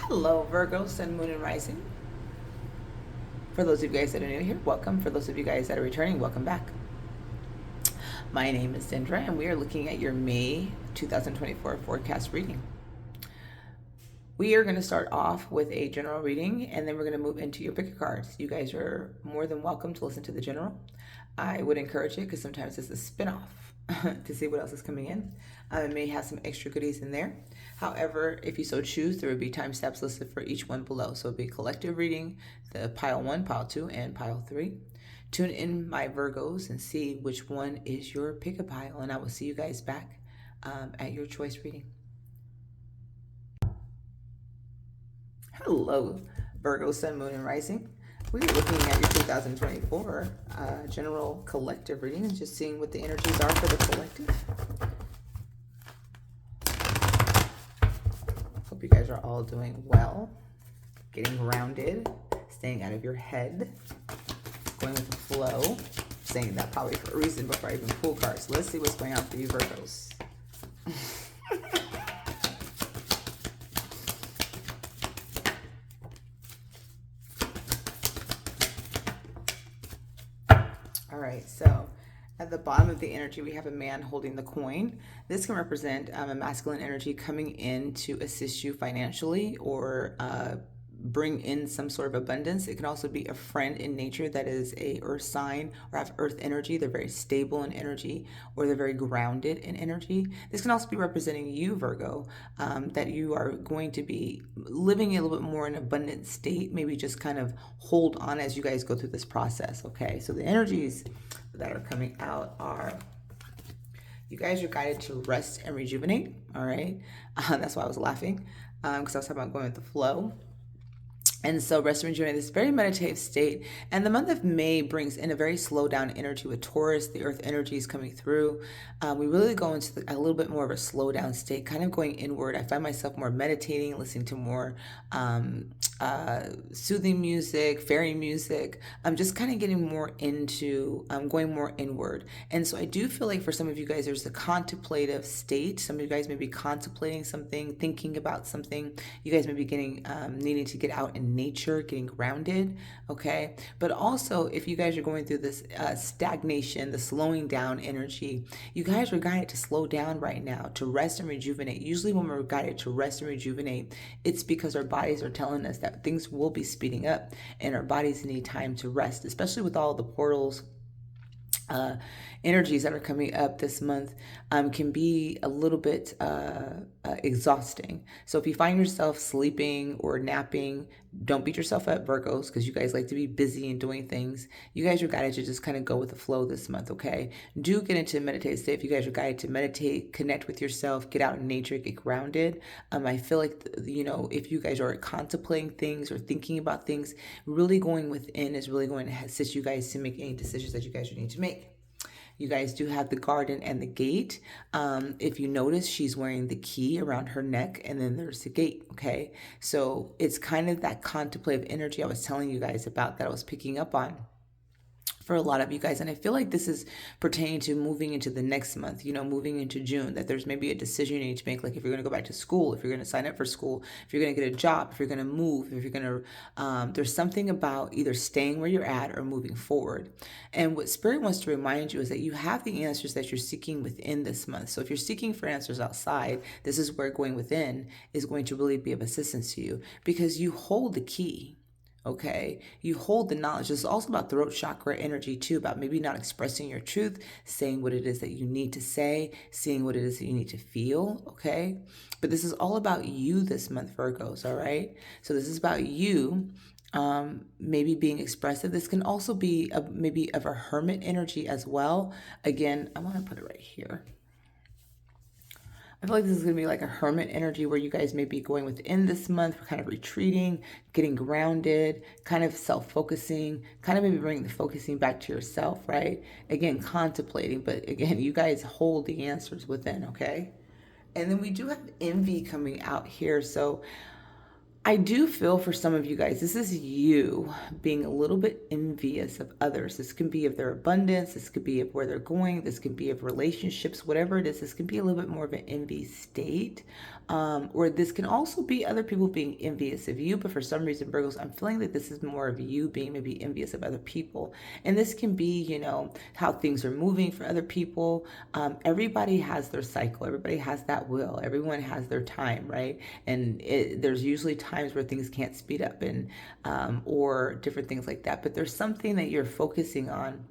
Hello, Virgo, Sun, Moon, and Rising. For those of you guys that are new here, welcome. For those of you guys that are returning, welcome back. My name is Dendra, and we are looking at your May 2024 forecast reading. We are going to start off with a general reading, and then we're going to move into your pick a cards. You guys are more than welcome to listen to the general. I would encourage it because sometimes it's a spin-off to see what else is coming in. It may have some extra goodies in there. However, if you so choose, there would be timestamps listed for each one below. So it'll be collective reading, the pile 1, pile 2, and pile 3. Tune in, my Virgos, and see which one is your pick a pile. And I will see you guys back at your choice reading. Hello, Virgo, Sun, Moon, and Rising. We're looking at your 2024 general collective reading and just seeing what the energies are for the collective. Hope you guys are all doing well, getting grounded, staying out of your head, going with the flow. Saying that probably for a reason before I even pull cards. Let's see what's going on for you, Virgos. All right, so at the bottom of the energy, we have a man holding the coin. This can represent a masculine energy coming in to assist you financially or bring in some sort of abundance. It can also be a friend in nature that is a earth sign or have earth energy. They're very stable in energy, or they're very grounded in energy. This can also be representing you, Virgo, that you are going to be living a little bit more in an abundant state. Maybe just kind of hold on as you guys go through this process. Okay, so the energies that are coming out are, you guys are guided to rest and rejuvenate. All right, that's why I was laughing, because I was talking about going with the flow. And so rest and rejuvenate, this very meditative state. And the month of May brings in a very slow down energy with Taurus. The earth energy is coming through. We really go into a little bit more of a slow down state, kind of going inward. I find myself more meditating, listening to more soothing music, fairy music. I'm just kind of getting more into, going more inward. And so I do feel like for some of you guys, there's a contemplative state. Some of you guys may be contemplating something, thinking about something. You guys may be getting, needing to get out in nature, getting grounded, okay? But also, if you guys are going through this stagnation, the slowing down energy, you guys are guided to slow down right now, to rest and rejuvenate. Usually when we're guided to rest and rejuvenate, it's because our bodies are telling us that things will be speeding up and our bodies need time to rest, especially with all the portals. Energies that are coming up this month can be a little bit exhausting. So if you find yourself sleeping or napping, don't beat yourself up, Virgos, because you guys like to be busy and doing things. You guys are guided to just kind of go with the flow this month, okay? Do get into a meditative state. If you guys are guided to meditate, connect with yourself, get out in nature, get grounded. I feel like, you know, if you guys are contemplating things or thinking about things, really going within is really going to assist you guys to make any decisions that you guys need to make. You guys do have the garden and the gate. If you notice, she's wearing the key around her neck, and then there's the gate, okay? So it's kind of that contemplative energy I was telling you guys about that I was picking up on for a lot of you guys. And I feel like this is pertaining to moving into the next month, you know, moving into June, that there's maybe a decision you need to make, like if you're going to go back to school, if you're going to sign up for school, if you're going to get a job, if you're going to move, if you're going to, there's something about either staying where you're at or moving forward. And what Spirit wants to remind you is that you have the answers that you're seeking within this month. So if you're seeking for answers outside, this is where going within is going to really be of assistance to you, because you hold the key. Okay, you hold the knowledge. It's also about throat chakra energy too, about maybe not expressing your truth, saying what it is that you need to say, seeing what it is that you need to feel, okay? But this is all about you this month, Virgos, all right? So this is about you maybe being expressive. This can also be maybe of a hermit energy as well. Again, I want to put it right here. I feel like this is going to be like a hermit energy where you guys may be going within this month, kind of retreating, getting grounded, kind of self-focusing, kind of maybe bringing the focusing back to yourself, right? Again, contemplating, but again, you guys hold the answers within, okay? And then we do have envy coming out here. So I do feel for some of you guys, this is you being a little bit envious of others. This can be of their abundance. This could be of where they're going. This could be of relationships, whatever it is. This can be a little bit more of an envy state. Or this can also be other people being envious of you. But for some reason, Virgos, I'm feeling that this is more of you being maybe envious of other people. And this can be, how things are moving for other people. Everybody has their cycle. Everybody has that will. Everyone has their time, right? And there's usually times where things can't speed up and or different things like that. But there's something that you're focusing on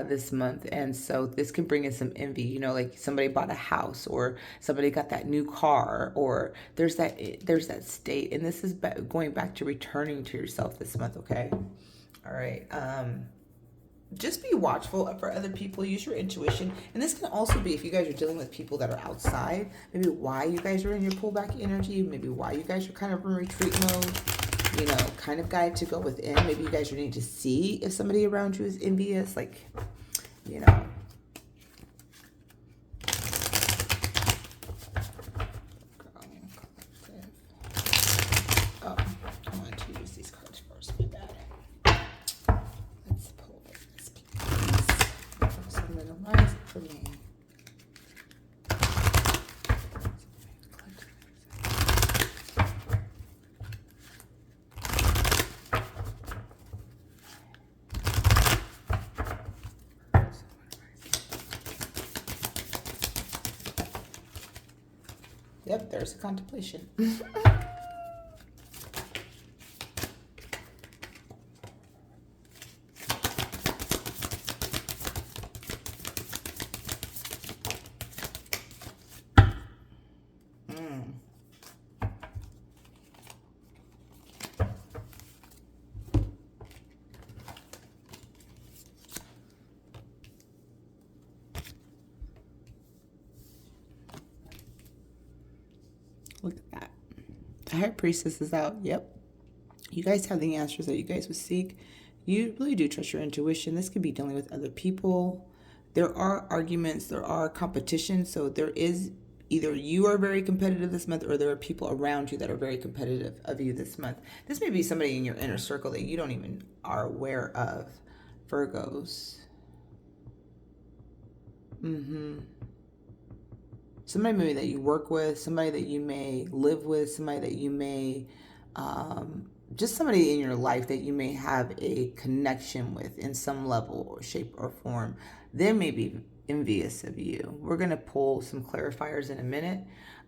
this month, and so this can bring in some envy. Like somebody bought a house, or somebody got that new car, or there's that state, and this is going back to returning to yourself this month. Okay, all right. Just be watchful for other people. Use your intuition. And this can also be if you guys are dealing with people that are outside, maybe why you guys are in your pullback energy, maybe why you guys are kind of in retreat mode, kind of guide to go within. Maybe you guys are needing to see if somebody around you is envious, Oh, I want to use these cards first. My bad. Let's pull this piece. So minimize it for me. Yep, there's a contemplation. Look at that. The High Priestess is out. Yep. You guys have the answers that you guys would seek. You really do trust your intuition. This could be dealing with other people. There are arguments. There are competitions. So there is either you are very competitive this month, or there are people around you that are very competitive of you this month. This may be somebody in your inner circle that you don't even are aware of. Virgos. Somebody maybe that you work with, somebody that you may live with, somebody that you may, just somebody in your life that you may have a connection with in some level or shape or form. They may be envious of you. We're going to pull some clarifiers in a minute.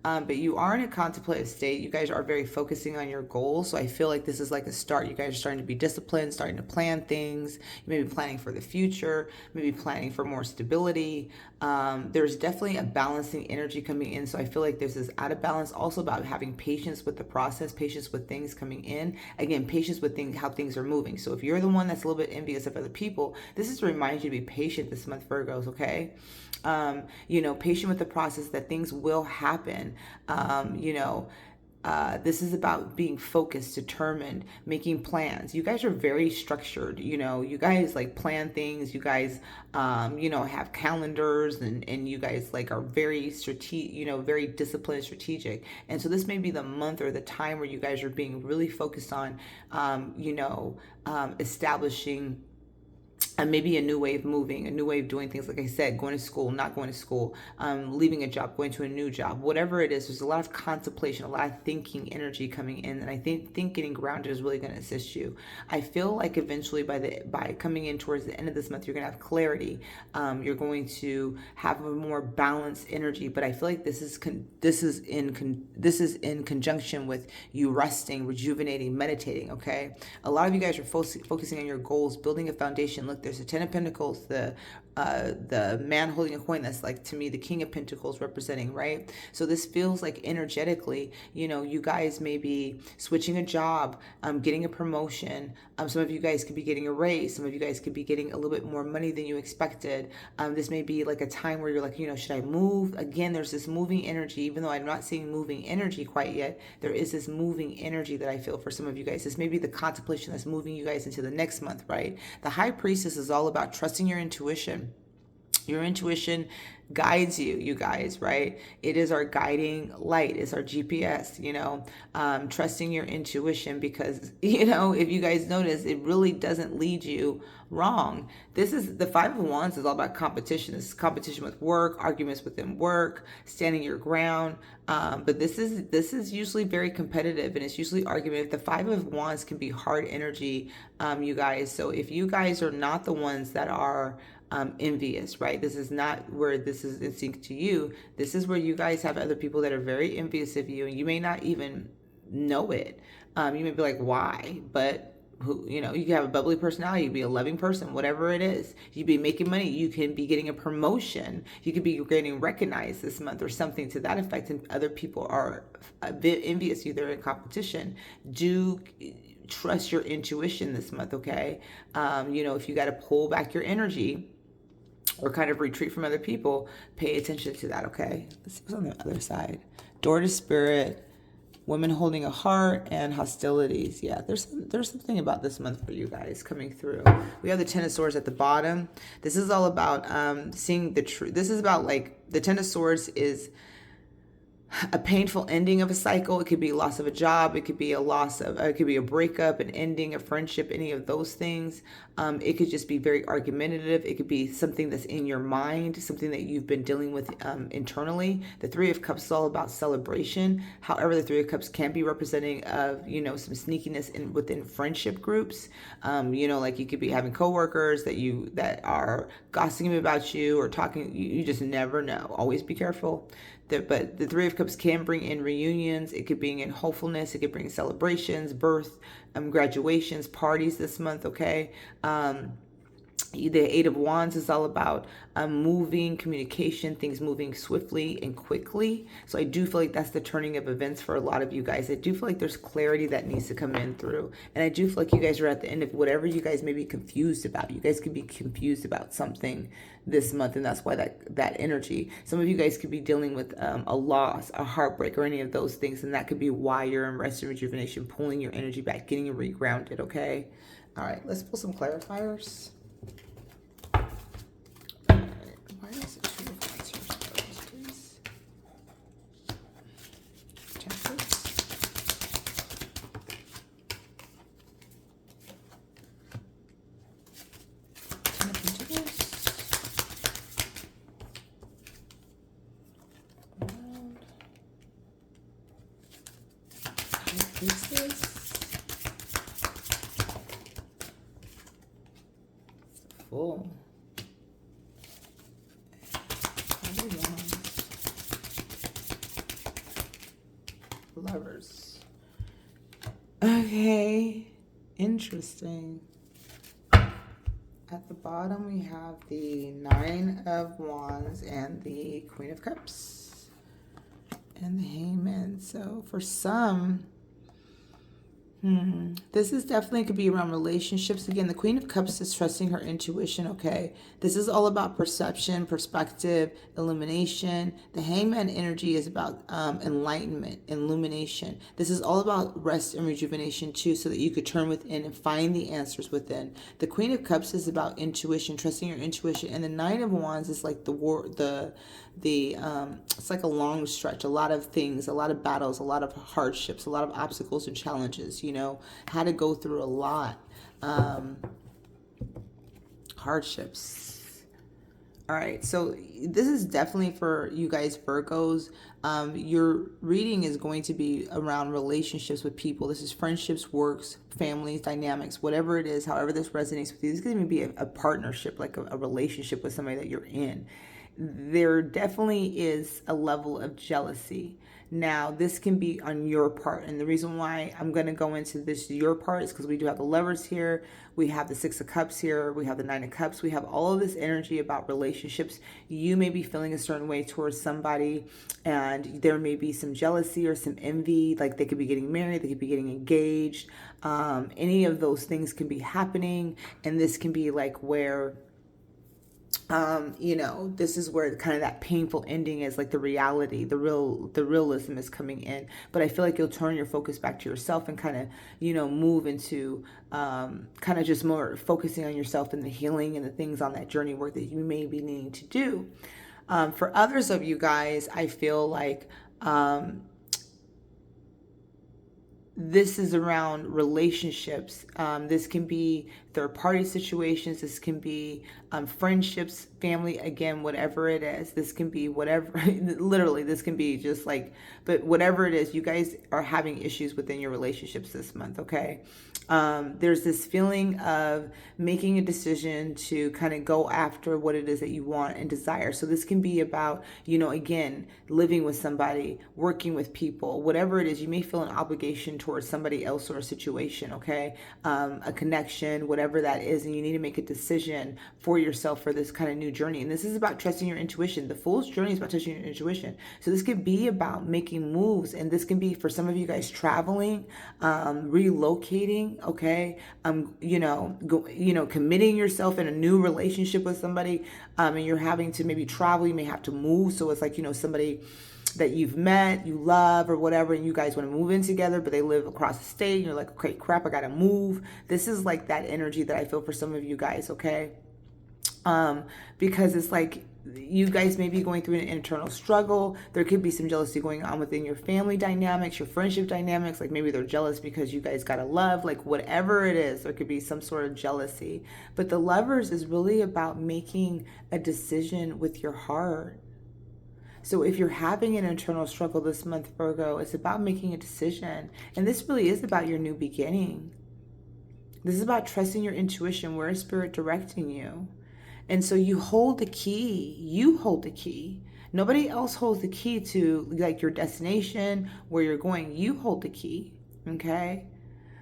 But you are in a contemplative state. You guys are very focusing on your goals. So I feel like this is like a start. You guys are starting to be disciplined, starting to plan things. You may be planning for the future, maybe planning for more stability. There's definitely a balancing energy coming in. So I feel like this is out of balance. Also about having patience with the process, patience with things coming in. Again, patience with how things are moving. So if you're the one that's a little bit envious of other people, this is to remind you to be patient this month, Virgos, okay? Patient with the process, that things will happen. This is about being focused, determined, making plans. You guys are very structured. You guys like plan things. You guys, have calendars, and you guys like are very strategic, very disciplined, strategic. And so this may be the month or the time where you guys are being really focused on, establishing maybe a new way of moving, a new way of doing things. Like I said, going to school, not going to school, leaving a job, going to a new job, whatever it is. There's a lot of contemplation, a lot of thinking energy coming in, and I think getting grounded is really going to assist you. I feel like eventually by coming in towards the end of this month, you're going to have clarity. You're going to have a more balanced energy. But I feel like this is in conjunction with you resting, rejuvenating, meditating. Okay, a lot of you guys are focusing on your goals, building a foundation. Look, there's a 10 of Pentacles, the man holding a coin. That's like, to me, the King of Pentacles representing, right? So this feels like energetically, you guys may be switching a job, getting a promotion. Some of you guys could be getting a raise. Some of you guys could be getting a little bit more money than you expected. This may be like a time where you're like, should I move? Again, there's this moving energy. Even though I'm not seeing moving energy quite yet, there is this moving energy that I feel for some of you guys. This may be the contemplation that's moving you guys into the next month, right? The High Priestess is all about trusting your intuition. Your intuition guides you, you guys, right? It is our guiding light. It's our GPS, trusting your intuition because, if you guys notice, it really doesn't lead you wrong. This is the Five of Wands is all about competition. This is competition with work, arguments within work, standing your ground. But this is usually very competitive, and it's usually argument. The Five of Wands can be hard energy, you guys. So if you guys are not the ones that are envious, right? This is not where this is in sync to you. This is where you guys have other people that are very envious of you, and you may not even know it. You may be like, why? But you can have a bubbly personality, you can be a loving person, whatever it is. You be making money, you can be getting a promotion, you could be getting recognized this month or something to that effect, and other people are a bit envious of you, they're in competition. Do trust your intuition this month, okay? If you got to pull back your energy or kind of retreat from other people, pay attention to that, okay? Let's see what's on the other side. Door to Spirit, women holding a heart, and hostilities. Yeah, there's something about this month for you guys coming through. We have the Ten of Swords at the bottom. This is all about seeing the truth. This is about, like, the Ten of Swords is a painful ending of a cycle. It could be loss of a job. It could be it could be a breakup, an ending, a friendship, any of those things. It could just be very argumentative. It could be something that's in your mind, something that you've been dealing with internally. The Three of Cups is all about celebration. However, the Three of Cups can be representing of, some sneakiness within friendship groups. Like you could be having coworkers that are gossiping about you or talking. You just never know. Always be careful. But the Three of Cups can bring in reunions. It could bring in hopefulness. It could bring celebrations, birth, graduations, parties this month, okay? The Eight of Wands is all about moving, communication, things moving swiftly and quickly. So I do feel like that's the turning of events for a lot of you guys. I do feel like there's clarity that needs to come in through. And I do feel like you guys are at the end of whatever you guys may be confused about. You guys could be confused about something this month, and that's why that energy. Some of you guys could be dealing with a loss, a heartbreak, or any of those things, and that could be why you're in rest and rejuvenation, pulling your energy back, getting you regrounded, okay? All right, let's pull some clarifiers. Why is it Two of Wands here, please? Temperance. Full. Lovers. Okay, interesting. At the bottom we have the Nine of Wands and the Queen of Cups and the Hangman. So for some, this is definitely could be around relationships. Again, the Queen of Cups is trusting her intuition, okay? This is all about perception, perspective, illumination. The Hangman energy is about enlightenment, illumination. This is all about rest and rejuvenation too, so that you could turn within and find the answers within. The Queen of Cups is about intuition, trusting your intuition. And the Nine of Wands is like it's like a long stretch, a lot of things, a lot of battles, a lot of hardships, a lot of obstacles and challenges, had to go through a lot. Hardships. All right, so this is definitely for you guys, Virgos. Your reading is going to be around relationships with people. This is friendships, works, families, dynamics, whatever it is, however this resonates with you. This is going to be a partnership, like a relationship with somebody that you're in. There definitely is a level of jealousy. Now, this can be on your part. And the reason why I'm going to go into this your part is because we do have the Lovers here. We have the Six of Cups here. We have the Nine of Cups. We have all of this energy about relationships. You may be feeling a certain way towards somebody, and there may be some jealousy or some envy. Like they could be getting married. They could be getting engaged. Any of those things can be happening. And this can be like where You know, this is where kind of that painful ending is, like the reality, the realism is coming in. But I feel like you'll turn your focus back to yourself and kind of, you know, move into kind of just more focusing on yourself and the healing and the things on that journey work that you may be needing to do. For others of you guys, I feel like this is around relationships. This can be third party situations. This can be friendships, family, again, whatever it is. This can be whatever, literally, this can be just like, but whatever it is, you guys are having issues within your relationships this month, okay? There's this feeling of making a decision to kind of go after what it is that you want and desire. So this can be about, you know, again, living with somebody, working with people, whatever it is. You may feel an obligation towards somebody else or a situation, okay? A connection, whatever that is, and you need to make a decision for yourself for this kind of new journey. And this is about trusting your intuition. The Fool's journey is about trusting your intuition. So this could be about making moves, and this can be for some of you guys traveling, relocating, okay, you know, committing yourself in a new relationship with somebody, and you're having to maybe travel. You may have to move, so it's like, you know, somebody that you've met, you love, or whatever, and you guys want to move in together, but they live across the state, and you're like, okay, crap, I gotta move. This is like that energy that I feel for some of you guys, okay? Because it's like you guys may be going through an internal struggle. There could be some jealousy going on within your family dynamics, your friendship dynamics. Like maybe they're jealous because you guys got to love, like whatever it is, there could be some sort of jealousy. But the Lovers is really about making a decision with your heart. So if you're having an internal struggle this month, Virgo, it's about making a decision. And this really is about your new beginning. This is about trusting your intuition. Where is Spirit directing you? And so you hold the key. You hold the key. Nobody else holds the key to like your destination, where you're going. You hold the key, okay?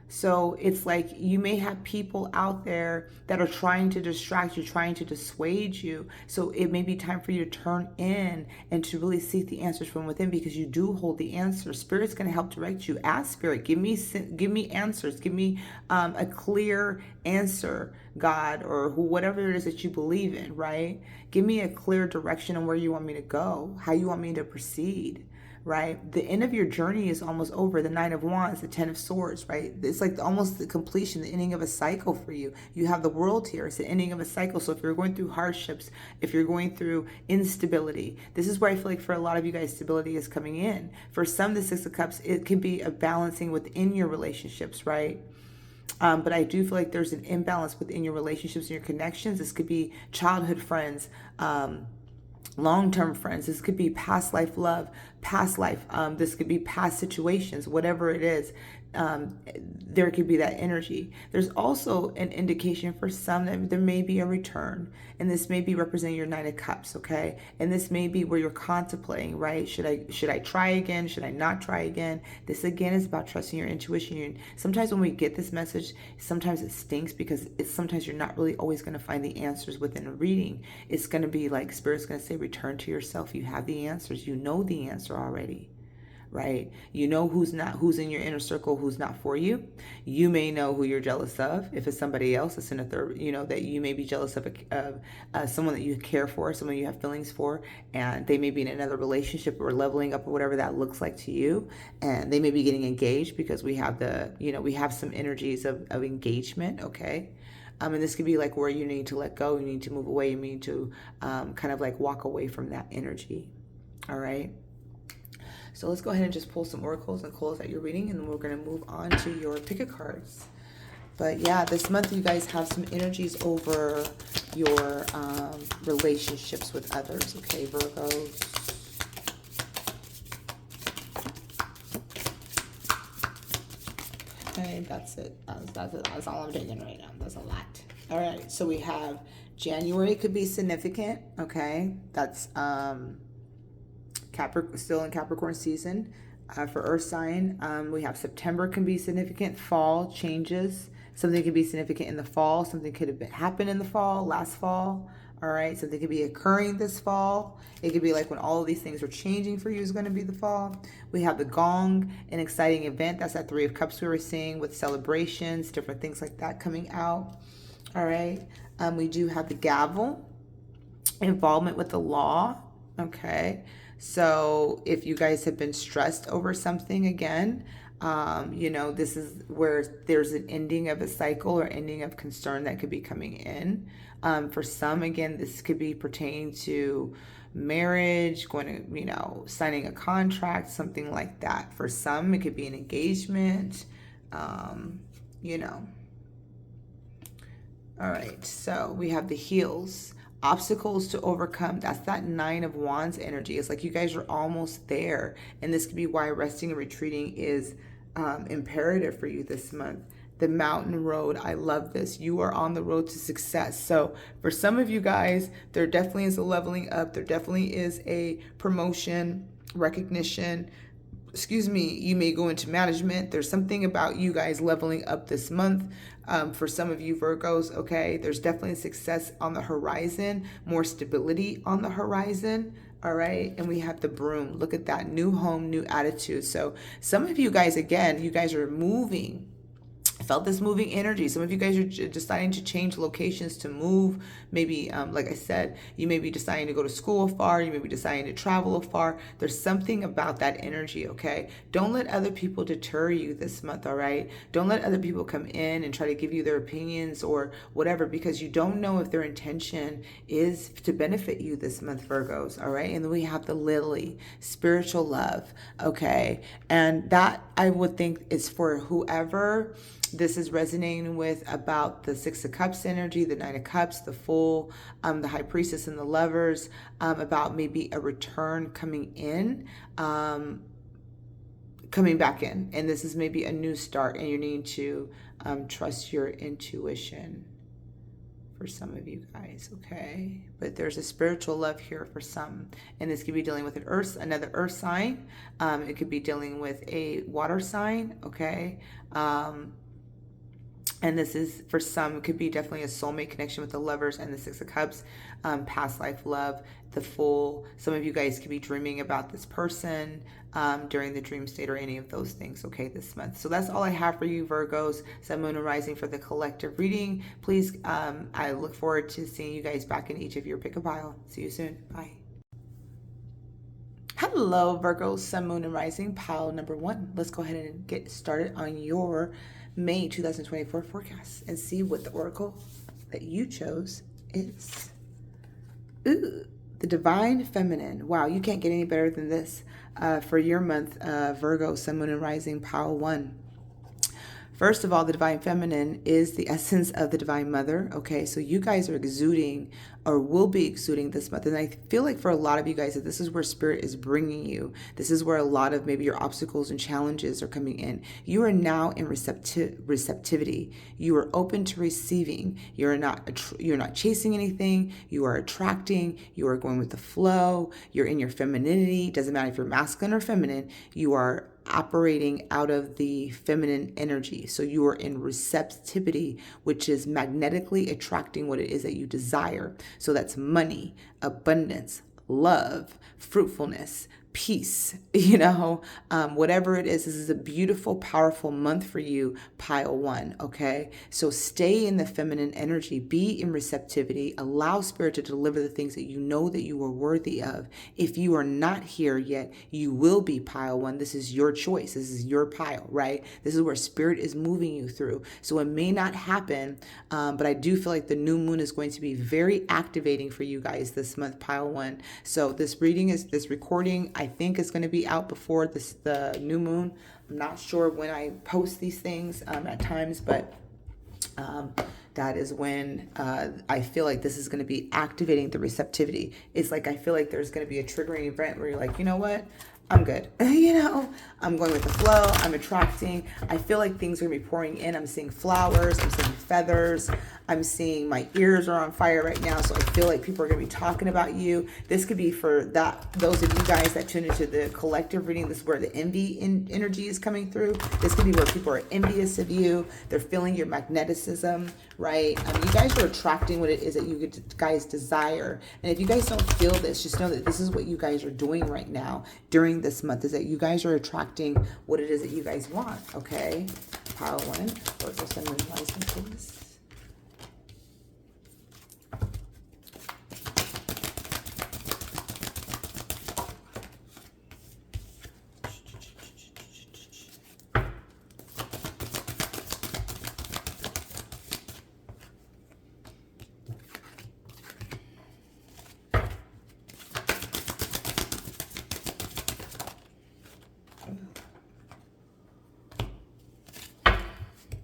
So it's like you may have people out there that are trying to distract you, trying to dissuade you. So it may be time for you to turn in and to really seek the answers from within, because you do hold the answers. Spirit's going to help direct you. Ask Spirit, give me answers. Give me a clear answer, God, or whatever it is that you believe in, right? Give me a clear direction on where you want me to go, how you want me to proceed. Right? The end of your journey is almost over. The Nine of Wands, the Ten of Swords, right? It's like almost the completion, the ending of a cycle for you. You have the World here. It's the ending of a cycle. So if you're going through hardships, if you're going through instability, this is where I feel like for a lot of you guys, stability is coming in. For some, the Six of Cups, it can be a balancing within your relationships, right? But I do feel like there's an imbalance within your relationships and your connections. This could be childhood friends, long-term friends. This could be past life love, past life. This could be past situations, whatever it is. There could be that energy. There's also an indication for some that there may be a return, and this may be representing your Nine of Cups, okay? And this may be where you're contemplating, right? Should I try again? Should I not try again? This again is about trusting your intuition. Sometimes when we get this message, sometimes it stinks, because sometimes you're not really always going to find the answers within a reading. It's going to be like Spirit's going to say, return to yourself. You have the answers. You know the answer already. Right? You know who's in your inner circle, who's not for you. You may know who you're jealous of. If it's somebody else that's in a third, you know, that you may be jealous of someone that you care for, someone you have feelings for, and they may be in another relationship or leveling up or whatever that looks like to you. And they may be getting engaged, because we have we have some energies of engagement, okay? And this could be like where you need to let go, you need to move away, you need to kind of like walk away from that energy. All right? So let's go ahead and just pull some oracles and close out your reading, and then we're going to move on to your pick-a-cards. But yeah, this month you guys have some energies over your relationships with others, okay, Virgos. Okay, that's it. That's all I'm taking right now. That's a lot. All right, so we have January could be significant, okay? That's still in Capricorn season for Earth sign. We have September can be significant. Fall changes. Something could be significant in the fall. Something could have happened in the fall, last fall. All right, something could be occurring this fall. It could be like when all of these things are changing for you is going to be the fall. We have the Gong, an exciting event. That's that Three of Cups we were seeing with celebrations, different things like that coming out. All right, we do have the Gavel. involvement with the law. Okay. So if you guys have been stressed over something again, this is where there's an ending of a cycle or ending of concern that could be coming in. For some, again, this could be pertaining to marriage, going to, signing a contract, something like that. For some, it could be an engagement, All right, so we have the heels. Obstacles to overcome. That's that 9 of Wands energy. It's like you guys are almost there. And this could be why resting and retreating is imperative for you this month. The mountain road. I love this. You are on the road to success. So for some of you guys, there definitely is a leveling up. There definitely is a promotion, recognition. You may go into management. There's something about you guys leveling up this month. For some of you Virgos, okay, there's definitely success on the horizon, more stability on the horizon. All right. And we have the broom. Look at that. New home, new attitude. So some of you guys, again, you guys are moving. I felt this moving energy. Some of you guys are deciding to change locations, to move. Maybe, like I said, you may be deciding to go to school afar. You may be deciding to travel afar. There's something about that energy, okay? Don't let other people deter you this month, all right? Don't let other people come in and try to give you their opinions or whatever, because you don't know if their intention is to benefit you this month, Virgos, all right? And then we have the lily, spiritual love, okay? And that, I would think, is for whoever this is resonating with, about the 6 of Cups energy, the 9 of Cups, the Fool, the High Priestess and the Lovers, about maybe a return coming in, coming back in. And this is maybe a new start, and you need to trust your intuition for some of you guys, okay? But there's a spiritual love here for some. And this could be dealing with another earth sign. It could be dealing with a water sign, okay? And this is, for some, it could be definitely a soulmate connection with the Lovers and the 6 of Cups, past life love, the Fool. Some of you guys could be dreaming about this person during the dream state, or any of those things, okay, this month. So that's all I have for you, Virgos, Sun, Moon, and Rising, for the collective reading. Please, I look forward to seeing you guys back in each of your pick a pile. See you soon. Bye. Hello, Virgos, Sun, Moon, and Rising, pile number 1. Let's go ahead and get started on your May 2024 forecast and see what the oracle that you chose is. Ooh, the Divine Feminine. Wow, you can't get any better than this for your month, Virgo, Sun, Moon, and Rising, pile 1. First of all, the Divine Feminine is the essence of the Divine Mother, okay? So you guys are exuding, or will be exuding, this month. And I feel like for a lot of you guys that this is where Spirit is bringing you. This is where a lot of maybe your obstacles and challenges are coming in. You are now in receptivity. You are open to receiving. You're not chasing anything. You are attracting. You are going with the flow. You're in your femininity. Doesn't matter if you're masculine or feminine. You are operating out of the feminine energy. So you are in receptivity, which is magnetically attracting what it is that you desire. So that's money, abundance, love, fruitfulness, peace, whatever it is. This is a beautiful, powerful month for you, pile 1, okay? So stay in the feminine energy, be in receptivity, allow Spirit to deliver the things that you know that you are worthy of. If you are not here yet, you will be, pile 1. This is your choice. This is your pile, right? This is where Spirit is moving you through. So it may not happen, but I do feel like the new moon is going to be very activating for you guys this month, pile 1. So this recording, I think, is going to be out before the new moon. I'm not sure when I post these things at times, but that is when I feel like this is going to be activating the receptivity. It's like I feel like there's going to be a triggering event where you're like, you know what? I'm good. I'm going with the flow. I'm attracting. I feel like things are going to be pouring in. I'm seeing flowers. I'm seeing feathers. I'm seeing my ears are on fire right now. So I feel like people are going to be talking about you. This could be for those of you guys that tune into the collective reading. This is where the envy energy is coming through. This could be where people are envious of you. They're feeling your magneticism, right? You guys are attracting what it is that you guys desire. And if you guys don't feel this, just know that this is what you guys are doing right now during this month, is that you guys are attracting what it is that you guys want, okay? Pile 1, Virgo, Sun, Moon, Rising, please.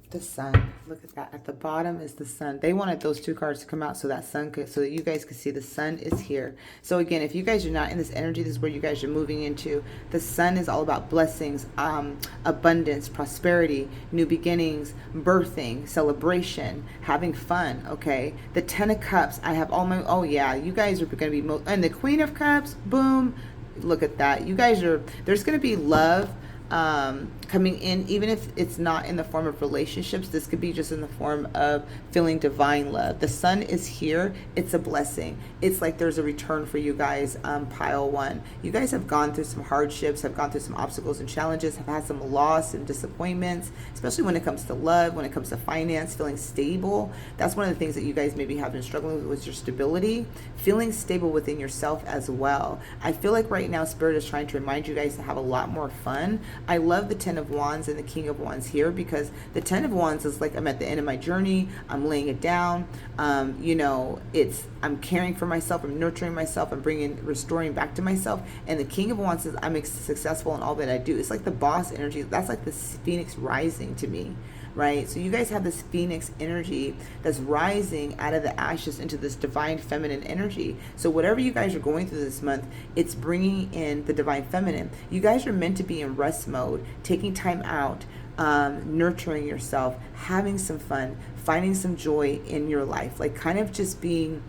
The sun. Look at that. At the bottom is the sun. They wanted those two cards to come out so that sun could, so that you guys could see the sun is here. So again, if you guys are not in this energy, this is where you guys are moving into. The sun is all about blessings, abundance, prosperity, new beginnings, birthing, celebration, having fun. Okay. The 10 of Cups. I have all my. Oh yeah, you guys are going to be. And the Queen of Cups. Boom. Look at that. You guys are. There's going to be love coming in, even if it's not in the form of relationships. This could be just in the form of feeling divine love. The sun is here. It's a blessing. It's like there's a return for you guys. Pile one, you guys have gone through some hardships, have gone through some obstacles and challenges, have had some loss and disappointments, especially when it comes to love, when it comes to finance, feeling stable. That's one of the things that you guys maybe have been struggling with, was your stability, feeling stable within yourself as well. I feel like right now Spirit is trying to remind you guys to have a lot more fun. I love the 10 of Wands and the King of Wands here, because the 10 of Wands is like, I'm at the end of my journey, I'm laying it down, you know, I'm caring for myself, I'm nurturing myself, I'm restoring back to myself. And the King of Wands is, I'm successful in all that I do. It's like the boss energy. That's like the Phoenix rising to me, right? So you guys have this Phoenix energy that's rising out of the ashes into this divine feminine energy. So whatever you guys are going through this month, it's bringing in the divine feminine. You guys are meant to be in rest mode, taking time out, nurturing yourself, having some fun, finding some joy in your life, like kind of just being,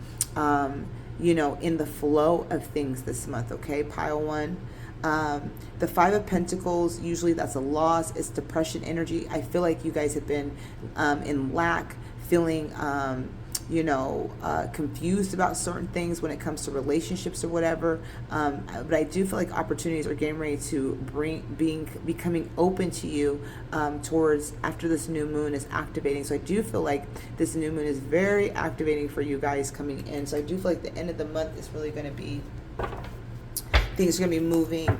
you know, in the flow of things this month. Okay, pile one. The 5 of Pentacles, usually that's a loss. It's depression energy. I feel like you guys have been in lack, feeling you know, confused about certain things when it comes to relationships or whatever. But I do feel like opportunities are getting ready to becoming open to you towards after this new moon is activating. So I do feel like this new moon is very activating for you guys coming in. So I do feel like the end of the month is really going to be, things are going to be moving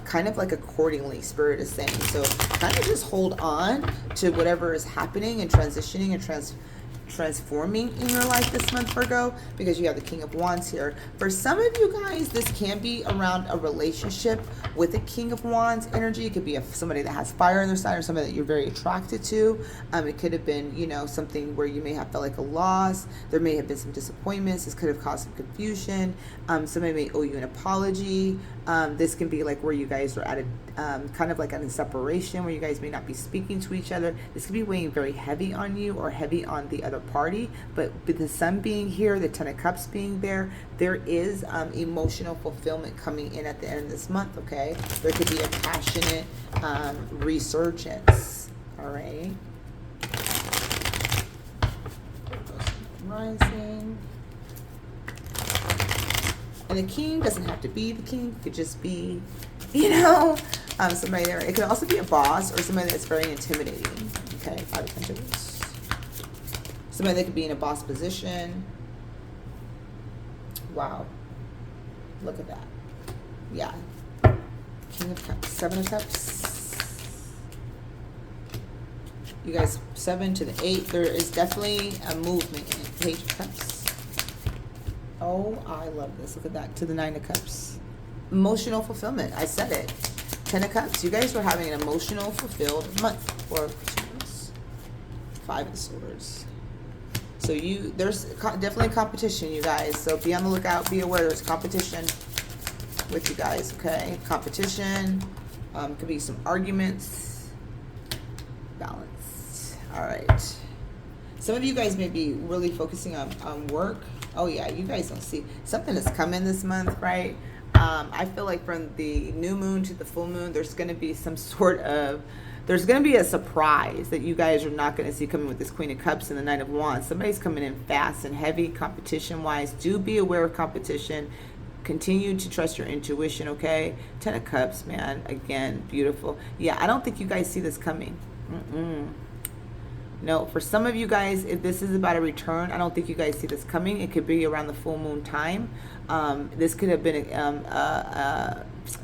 kind of like accordingly, Spirit is saying. So kind of just hold on to whatever is happening and transitioning and transforming in your life this month, Virgo, because you have the King of Wands here. For some of you guys, this can be around a relationship with the King of Wands energy. It could be somebody that has fire on their side, or somebody that you're very attracted to. It could have been, you know, something where you may have felt like a loss. There may have been some disappointments. This could have caused some confusion. Somebody may owe you an apology. This can be like where you guys are at a kind of like at a separation, where you guys may not be speaking to each other. This could be weighing very heavy on you or heavy on the other party. But with the sun being here, the 10 of Cups being there, there is emotional fulfillment coming in at the end of this month. Okay, there could be a passionate resurgence. All right, rising. And the king doesn't have to be the king. It could just be, you know, somebody there. It could also be a boss or somebody that's very intimidating. Okay, 5 of Pentacles. Somebody that could be in a boss position. Wow. Look at that. Yeah. King of Cups. 7 of Cups. You guys, 7 to the 8. There is definitely a movement in it. Page of Cups. Oh, I love this. Look at that. To the 9 of Cups. Emotional fulfillment. I said it. 10 of Cups. You guys were having an emotional fulfilled month. 4 of Swords. 5 of Swords. So there's definitely competition, you guys. So be on the lookout. Be aware there's competition with you guys, okay? Competition. Could be some arguments. Balance. All right. Some of you guys may be really focusing on work. Oh yeah, you guys don't see something that's coming this month, right? I feel like from the new moon to the full moon, there's going to be some sort of, there's going to be a surprise that you guys are not going to see coming with this Queen of Cups and the Knight of Wands. Somebody's coming in fast and heavy competition-wise. Do be aware of competition. Continue to trust your intuition, okay? 10 of Cups, man. Again, beautiful. Yeah, I don't think you guys see this coming. No, for some of you guys, if this is about a return, I don't think you guys see this coming. It could be around the full moon time. This could have been,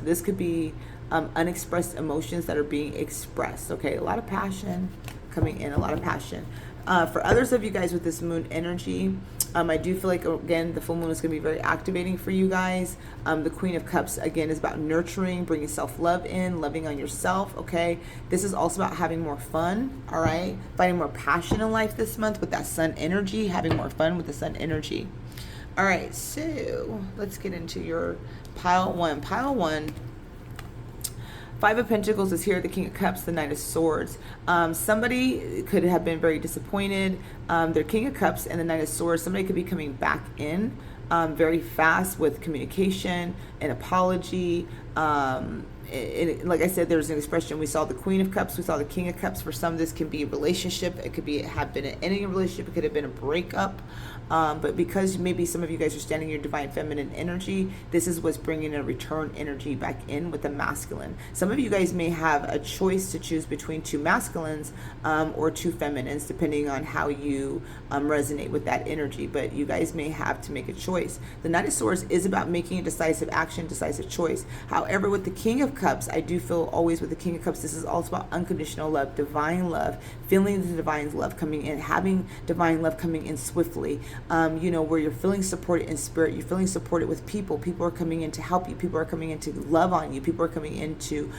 this could be unexpressed emotions that are being expressed. Okay, a lot of passion coming in, a lot of passion. For others of you guys with this moon energy, I do feel like, again, the full moon is going to be very activating for you guys. The Queen of Cups, again, is about nurturing, bringing self-love in, loving on yourself, okay? This is also about having more fun, all right? Finding more passion in life this month with that sun energy, having more fun with the sun energy. All right, so let's get into your pile one. Pile one. Five of Pentacles is here, the King of Cups, the Knight of Swords. Somebody could have been very disappointed. Their King of Cups and the Knight of Swords, somebody could be coming back in very fast with communication, an apology. Like I said, there's an expression. We saw the Queen of Cups, we saw the King of Cups. For some, this can be a relationship. It could have been an ending of a relationship. It could have been a breakup. But because maybe some of you guys are standing in your divine feminine energy, this is what's bringing a return energy back in with the masculine. Some of you guys may have a choice to choose between two masculines or two feminines, depending on how you resonate with that energy. But you guys may have to make a choice. The Knight of Swords is about making a decisive action, decisive choice. However, with the King of Cups, I do feel always with the King of Cups, this is also about unconditional love, divine love, feeling the divine love coming in, having divine love coming in swiftly. Where you're feeling supported in spirit, you're feeling supported with people. People are coming in to help you. People are coming in to love on you. People are coming in to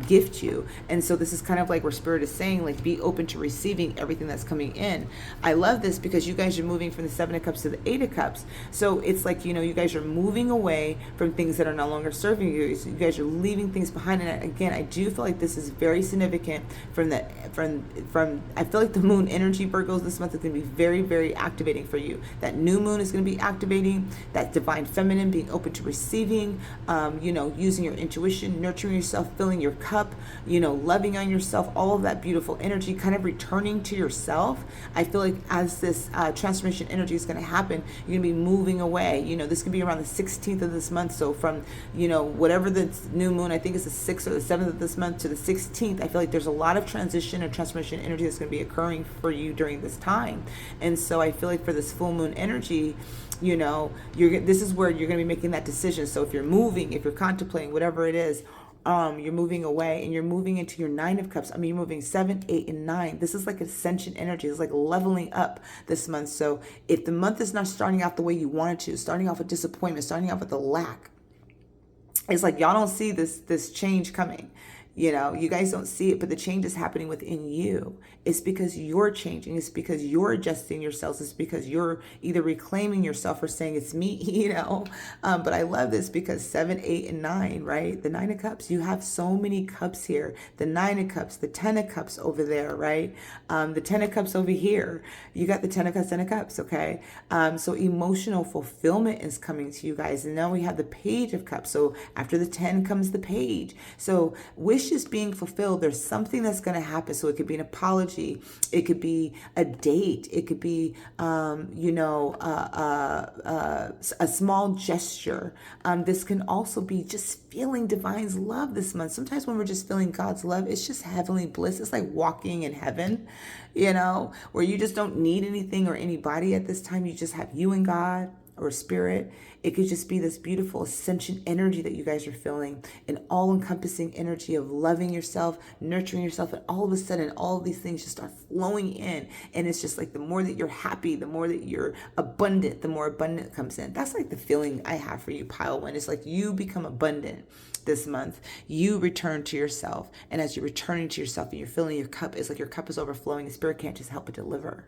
gift you. And so this is kind of like where spirit is saying, like, be open to receiving everything that's coming in. I love this because you guys are moving from the Seven of Cups to the Eight of Cups. So it's like, you guys are moving away from things that are no longer serving you. So you guys are leaving things behind. And again, I do feel like this is very significant from I feel like the moon energy, Virgos, this month is going to be very, very activating for you. That new moon is going to be activating that divine feminine, being open to receiving, using your intuition, nurturing yourself, filling your cup, loving on yourself, all of that beautiful energy, kind of returning to yourself. I feel like as this transformation energy is going to happen, you're going to be moving away. This could be around the 16th of this month. So from, whatever the new moon, I think it's the 6th or the 7th of this month to the 16th, I feel like there's a lot of transition and transformation energy that's going to be occurring for you during this time. And so I feel like for this full moon energy, this is where you're going to be making that decision. So if you're moving, if you're contemplating, whatever it is, you're moving away and you're moving into your Nine of Cups. You're moving 7, 8, and 9. This is like ascension energy. It's like leveling up this month. So if the month is not starting out the way you wanted to, starting off with disappointment, starting off with a lack, it's like y'all don't see this change coming. You guys don't see it, but the change is happening within you. It's because you're changing. It's because you're adjusting yourselves. It's because you're either reclaiming yourself or saying it's me, But I love this because 7, 8, and 9, right? The Nine of Cups, you have so many cups here. The Nine of Cups, the 10 of Cups over there, right? The 10 of Cups over here. You got the 10 of Cups, 10 of Cups, okay? So emotional fulfillment is coming to you guys. And now we have the Page of Cups. So after the 10 comes the Page. So wishes being fulfilled. There's something that's going to happen. So it could be an apology. It could be a date. It could be, a small gesture. This can also be just feeling divine's love this month. Sometimes when we're just feeling God's love, it's just heavenly bliss. It's like walking in heaven, where you just don't need anything or anybody at this time. You just have you and God or spirit. It could just be this beautiful ascension energy that you guys are feeling, an all-encompassing energy of loving yourself, nurturing yourself, and all of a sudden, all of these things just start flowing in. And it's just like the more that you're happy, the more that you're abundant, the more abundant comes in. That's like the feeling I have for you, Pile 1. It's like you become abundant this month. You return to yourself. And as you're returning to yourself and you're filling your cup, it's like your cup is overflowing and spirit can't just help but deliver.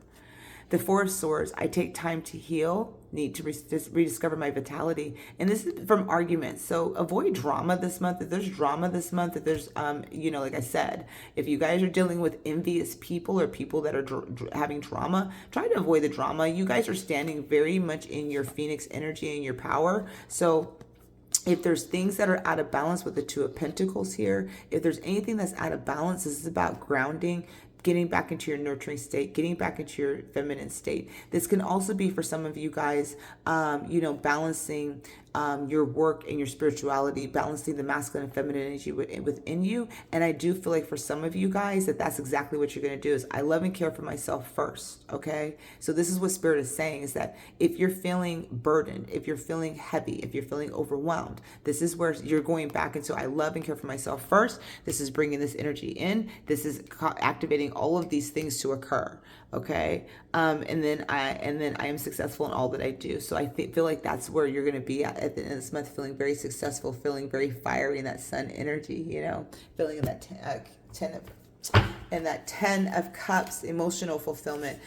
The Four of Swords, I take time to heal, need to rediscover my vitality. And this is from arguments. So avoid drama this month. If there's drama this month, if there's, like I said, if you guys are dealing with envious people or people that are having drama, try to avoid the drama. You guys are standing very much in your Phoenix energy and your power. So if there's things that are out of balance with the Two of Pentacles here, if there's anything that's out of balance, this is about grounding, getting back into your nurturing state, getting back into your feminine state. This can also be for some of you guys, balancing your work and your spirituality, balancing the masculine and feminine energy within you. And I do feel like for some of you guys that's exactly what you're going to do is I love and care for myself first. Okay. So this is what Spirit is saying, is that if you're feeling burdened, if you're feeling heavy, if you're feeling overwhelmed, this is where you're going back into I love and care for myself first. This is bringing this energy in. This is activating all of these things to occur. Okay. And then I am successful in all that I do. So I feel like that's where you're going to be at the end of this month, feeling very successful, feeling very fiery in that sun energy, feeling in that 10 of cups, emotional fulfillment.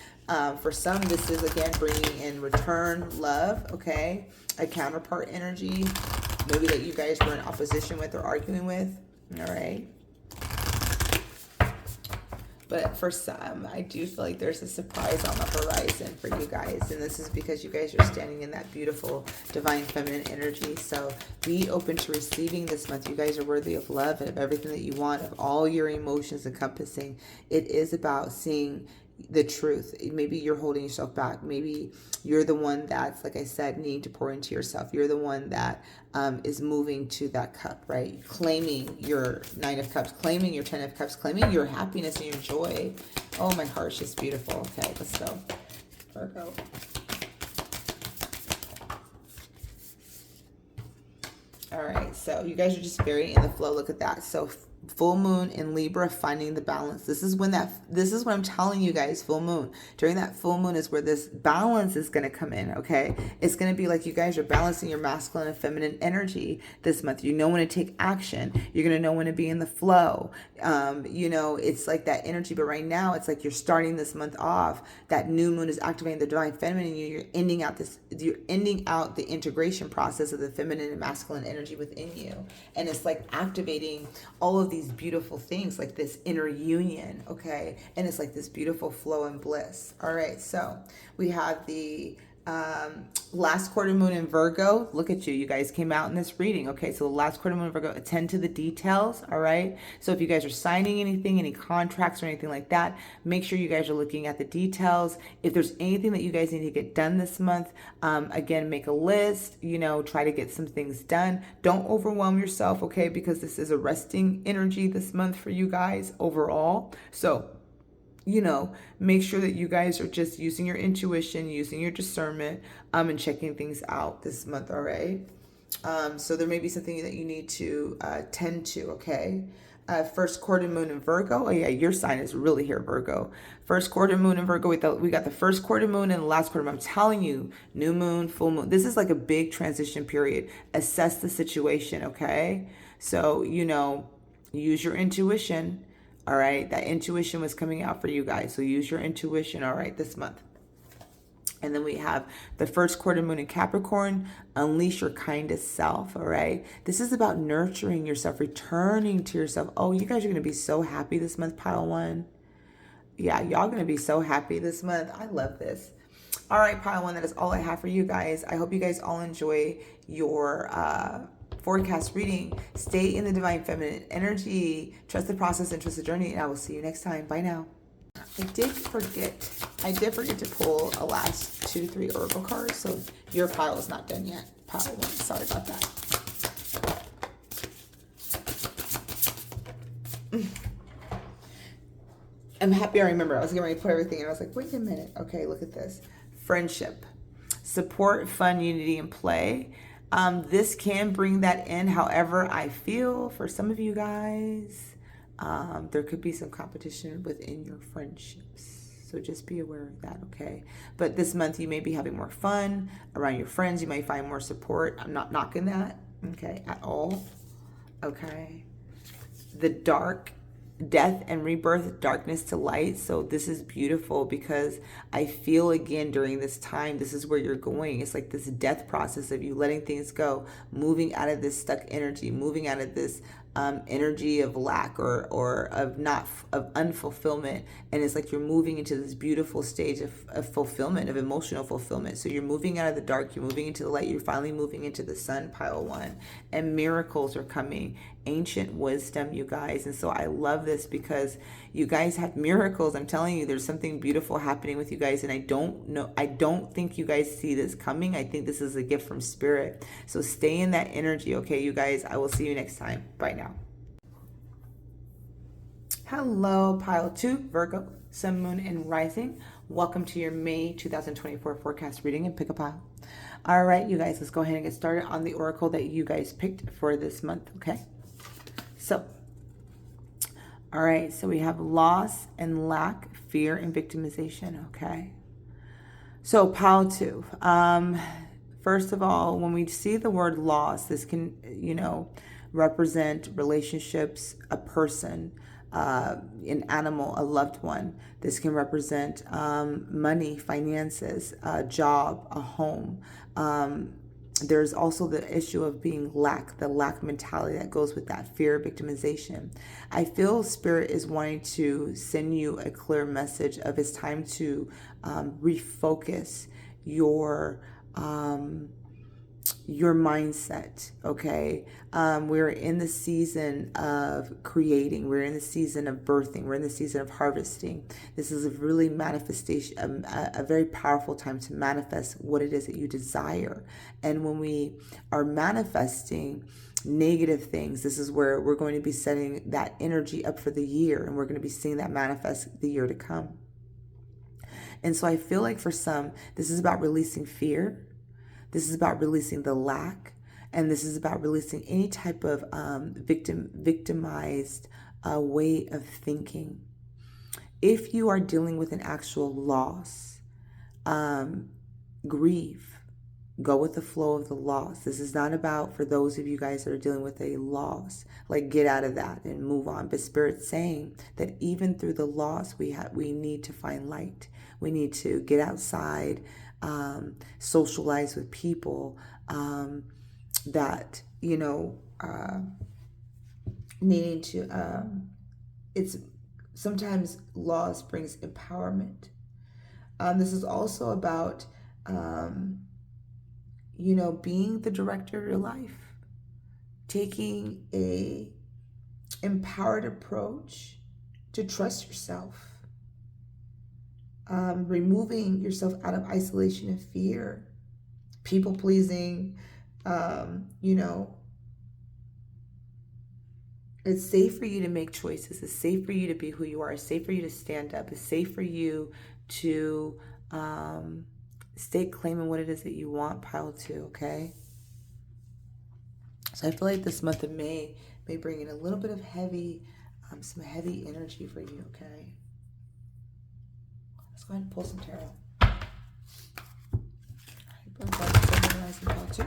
For some, this is again bringing in return love. Okay. A counterpart energy, maybe that you guys were in opposition with or arguing with. All right. But for some, I do feel like there's a surprise on the horizon for you guys. And this is because you guys are standing in that beautiful divine feminine energy. So be open to receiving this month. You guys are worthy of love and of everything that you want, of all your emotions encompassing. It is about seeing the truth. Maybe you're holding yourself back. Maybe you're the one that's, like I said, needing to pour into yourself. You're the one that is moving to that cup, right? Claiming your 9 of cups, claiming your 10 of cups, claiming your happiness and your joy. Oh, my heart's just beautiful. Okay, let's go. Virgo. All right, so you guys are just very in the flow. Look at that. So full moon in Libra, finding the balance. This is what I'm telling you guys, full moon. During that full moon is where this balance is going to come in, okay? It's going to be like you guys are balancing your masculine and feminine energy this month. You know when to take action. You're going to know when to be in the flow. It's like that energy, but right now it's like you're starting this month off. That new moon is activating the divine feminine in you. You're ending out the integration process of the feminine and masculine energy within you. And it's like activating all of these beautiful things, like this inner union, okay? And it's like this beautiful flow and bliss. All right, so we have the last quarter moon in Virgo. Look at you. You guys came out in this reading. Okay, so the last quarter moon in Virgo, attend to the details. All right. So if you guys are signing anything, any contracts or anything like that, make sure you guys are looking at the details. If there's anything that you guys need to get done this month, again, make a list, try to get some things done. Don't overwhelm yourself, okay? Because this is a resting energy this month for you guys overall. So make sure that you guys are just using your intuition, using your discernment, and checking things out this month, all right? So there may be something that you need to tend to, okay? First quarter moon in Virgo. Oh yeah, your sign is really here, Virgo. First quarter moon in Virgo. We got the first quarter moon and the last quarter moon. I'm telling you, new moon, full moon. This is like a big transition period. Assess the situation, okay? So, use your intuition. All right, that intuition was coming out for you guys. So use your intuition, all right, this month. And then we have the first quarter moon in Capricorn, unleash your kindest self, all right? This is about nurturing yourself, returning to yourself. Oh, you guys are going to be so happy this month, pile one. Yeah, y'all going to be so happy this month. I love this. All right, pile one, that is all I have for you guys. I hope you guys all enjoy your forecast reading. Stay in the divine feminine energy. Trust the process and trust the journey. And I will see you next time. Bye now. I did forget to pull a last 2 to 3 oracle cards. So your pile is not done yet. Pile one. Sorry about that. I'm happy I remember. I was getting ready to put everything and I was like, wait a minute. Okay, look at this. Friendship. Support, fun, unity, and play. This can bring that in. However, I feel for some of you guys, there could be some competition within your friendships. So just be aware of that, okay? But this month you may be having more fun around your friends. You may find more support. I'm not knocking that, okay, at all, okay? The dark, death and rebirth, darkness to light. So this is beautiful because I feel again during this time, this is where you're going. It's like this death process of you letting things go, moving out of this stuck energy, moving out of this energy of lack or of unfulfillment. And it's like you're moving into this beautiful stage of fulfillment, of emotional fulfillment. So you're moving out of the dark, you're moving into the light, you're finally moving into the sun, pile one. And miracles are coming, ancient wisdom, you guys. And so I love this because, You guys have miracles. I'm telling you, there's something beautiful happening with you guys. And I don't think you guys see this coming. I think this is a gift from spirit. So stay in that energy, okay, you guys? I will see you next time. Bye now. Hello, pile 2, Virgo, Sun, Moon, and Rising. Welcome to your May 2024 forecast reading and pick a pile. All right, you guys, let's go ahead and get started on the oracle that you guys picked for this month, okay? So, all right, so we have loss and lack, fear and victimization, okay? So, pile 2. First of all, when we see the word loss, this can, represent relationships, a person, an animal, a loved one. This can represent money, finances, a job, a home. There's also the issue of being the lack mentality that goes with that, fear, victimization. I feel Spirit is wanting to send you a clear message of it's time to refocus your mindset, okay? We're in the season of creating. We're in the season of birthing. We're in the season of harvesting. This is a really manifestation, a very powerful time to manifest what it is that you desire. And when we are manifesting negative things, this is where we're going to be setting that energy up for the year, and we're going to be seeing that manifest the year to come. And so I feel like for some, this is about releasing fear. This is about releasing the lack, and this is about releasing any type of victimized way of thinking. If you are dealing with an actual loss, grieve. Go with the flow of the loss. This is not about, for those of you guys that are dealing with a loss, like get out of that and move on. But Spirit's saying that even through the loss, we need to find light. We need to get outside, socialize with people that, needing to, it's sometimes loss brings empowerment. This is also about, being the director of your life, taking a empowered approach to trust yourself, removing yourself out of isolation and fear, people pleasing, it's safe for you to make choices. It's safe for you to be who you are. It's safe for you to stand up. It's safe for you to stay claiming what it is that you want, pile 2, okay? So I feel like this month of May bring in a little bit of some heavy energy for you, okay? Let's go ahead and pull some tarot. All right, pile 2.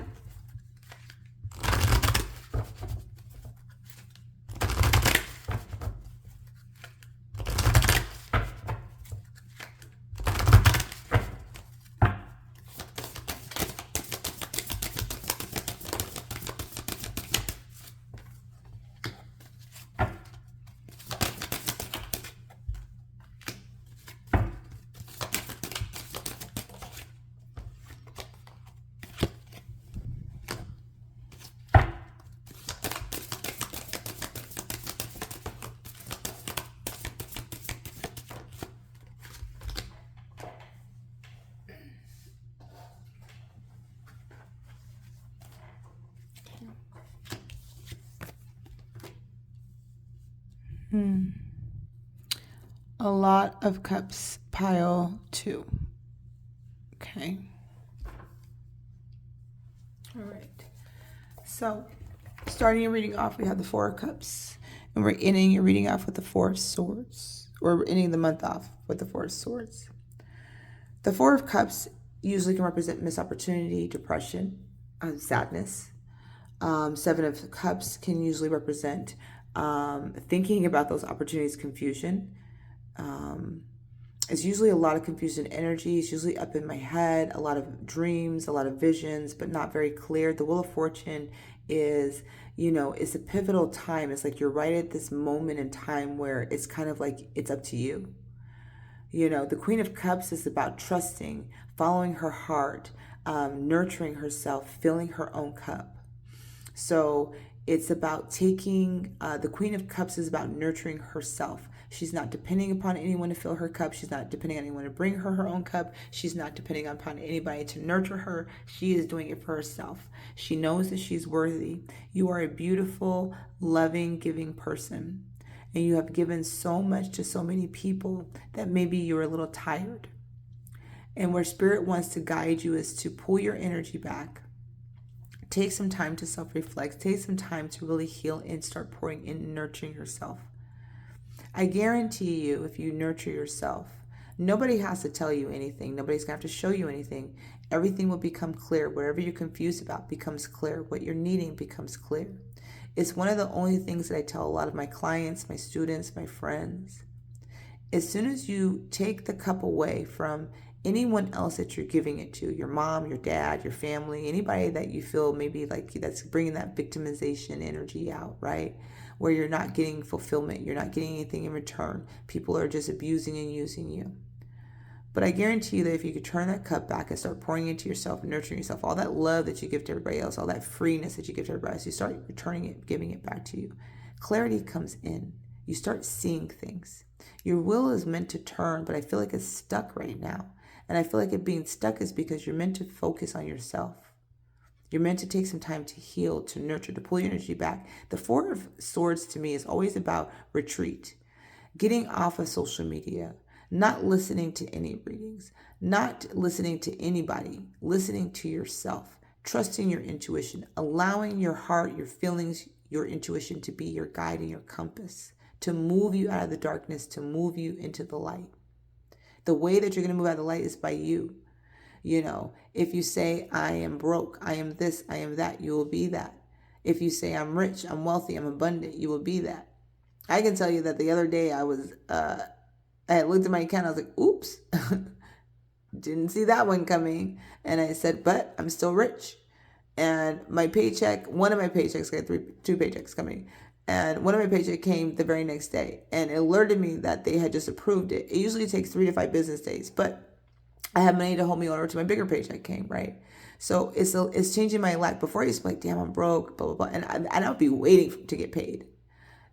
A lot of cups, pile 2. Okay. All right. So, starting your reading off, we have the 4 of cups, and we're ending your reading off with the 4 of swords, or we're ending the month off with the 4 of swords. The 4 of cups usually can represent missed opportunity, depression, sadness. 7 of cups can usually represent thinking about those opportunities, confusion. It's usually a lot of confusion energy. It's usually up in my head, a lot of dreams, a lot of visions, but not very clear. The Wheel of Fortune is, it's a pivotal time. It's like you're right at this moment in time where it's kind of like it's up to you. The Queen of Cups is about trusting, following her heart, nurturing herself, filling her own cup. So it's about taking, the Queen of Cups is about nurturing herself, She's not depending upon anyone to fill her cup. She's not depending on anyone to bring her her own cup. She's not depending upon anybody to nurture her. She is doing it for herself. She knows that she's worthy. You are a beautiful, loving, giving person. And you have given so much to so many people that maybe you're a little tired. And where Spirit wants to guide you is to pull your energy back. Take some time to self-reflect. Take some time to really heal and start pouring in and nurturing yourself. I guarantee you, if you nurture yourself, nobody has to tell you anything. Nobody's going to have to show you anything. Everything will become clear. Whatever you're confused about becomes clear. What you're needing becomes clear. It's one of the only things that I tell a lot of my clients, my students, my friends. As soon as you take the cup away from anyone else that you're giving it to, your mom, your dad, your family, anybody that you feel maybe like that's bringing that victimization energy out, right? Where you're not getting fulfillment, you're not getting anything in return. People are just abusing and using you. But I guarantee you that if you could turn that cup back and start pouring into yourself, nurturing yourself, all that love that you give to everybody else, all that freeness that you give to everybody else, you start returning it, giving it back to you. Clarity comes in. You start seeing things. Your will is meant to turn, but I feel like it's stuck right now. And I feel like it being stuck is because you're meant to focus on yourself. You're meant to take some time to heal, to nurture, to pull your energy back. The Four of Swords to me is always about retreat, getting off of social media, not listening to any readings, not listening to anybody, listening to yourself, trusting your intuition, allowing your heart, your feelings, your intuition to be your guide and your compass, to move you out of the darkness, to move you into the light. The way that you're going to move out of the light is by you. You know, if you say, I am broke, I am this, I am that, you will be that. If you say, I'm rich, I'm wealthy, I'm abundant, you will be that. I can tell you that the other day I had looked at my account, I was like, oops, didn't see that one coming. And I said, but I'm still rich. And my paycheck, one of my paychecks, I got two paychecks coming. And one of my paychecks came the very next day and it alerted me that they had just approved it. It usually takes 3 to 5 business days, but I have money to hold me over to my bigger paycheck came, right? So it's changing my life. Before I used to be like, damn, I'm broke, blah, blah, blah. And I would be waiting to get paid.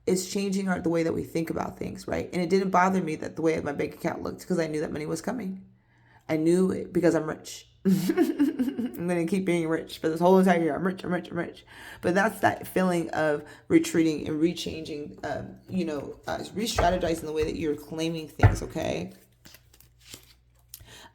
It's changing the way that we think about things, right? And it didn't bother me that the way my bank account looked because I knew that money was coming. I knew it because I'm rich. I'm going to keep being rich for this whole entire year. I'm rich, I'm rich, I'm rich. But that's that feeling of retreating and re-changing, re-strategizing the way that you're claiming things, okay?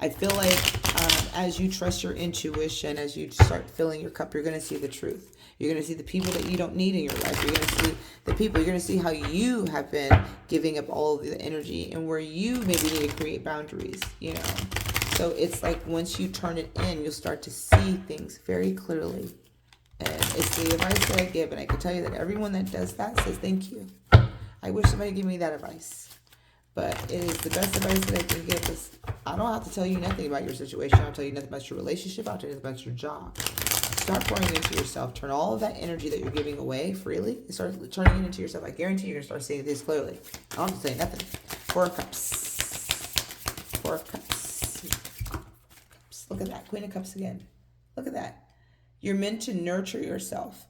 I feel like as you trust your intuition, as you start filling your cup, you're going to see the truth. You're going to see the people that you don't need in your life. You're going to see the people. You're going to see how you have been giving up all of the energy and where you maybe need to create boundaries, you know. So it's like once you turn it in, you'll start to see things very clearly. And it's the advice that I give. And I can tell you that everyone that does that says thank you. I wish somebody gave me that advice. But it is the best advice that I can give because I don't have to tell you nothing about your situation. I'll tell you nothing about your relationship. I'll tell you nothing about your job. Start pouring into yourself. Turn all of that energy that you're giving away freely and start turning it into yourself. I guarantee you're going to start seeing this clearly. I don't have to say nothing. 4 of Cups. 4 of Cups. Look at that. Queen of Cups again. Look at that. You're meant to nurture yourself.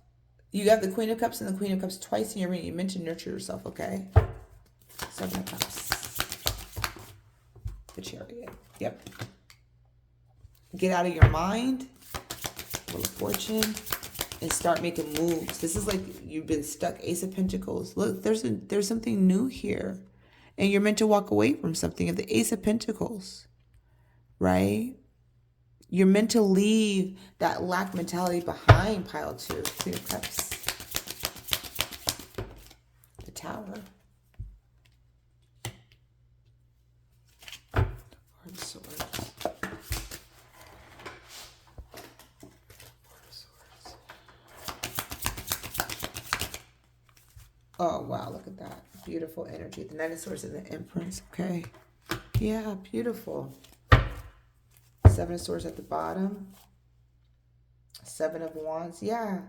You have the Queen of Cups and the Queen of Cups twice in your reading. You're meant to nurture yourself, okay? 7 of Cups. The Chariot. Yep. Get out of your mind. Wheel of Fortune. And start making moves. This is like you've been stuck. Ace of Pentacles. Look, there's something new here. And you're meant to walk away from something. Of the Ace of Pentacles. Right? You're meant to leave that lack mentality behind, pile 2. Queen of Cups. The Tower. Oh, wow, look at that. Beautiful energy. The Knight of Swords and the Empress. Okay. Yeah, beautiful. 7 of Swords at the bottom. 7 of Wands. Yeah.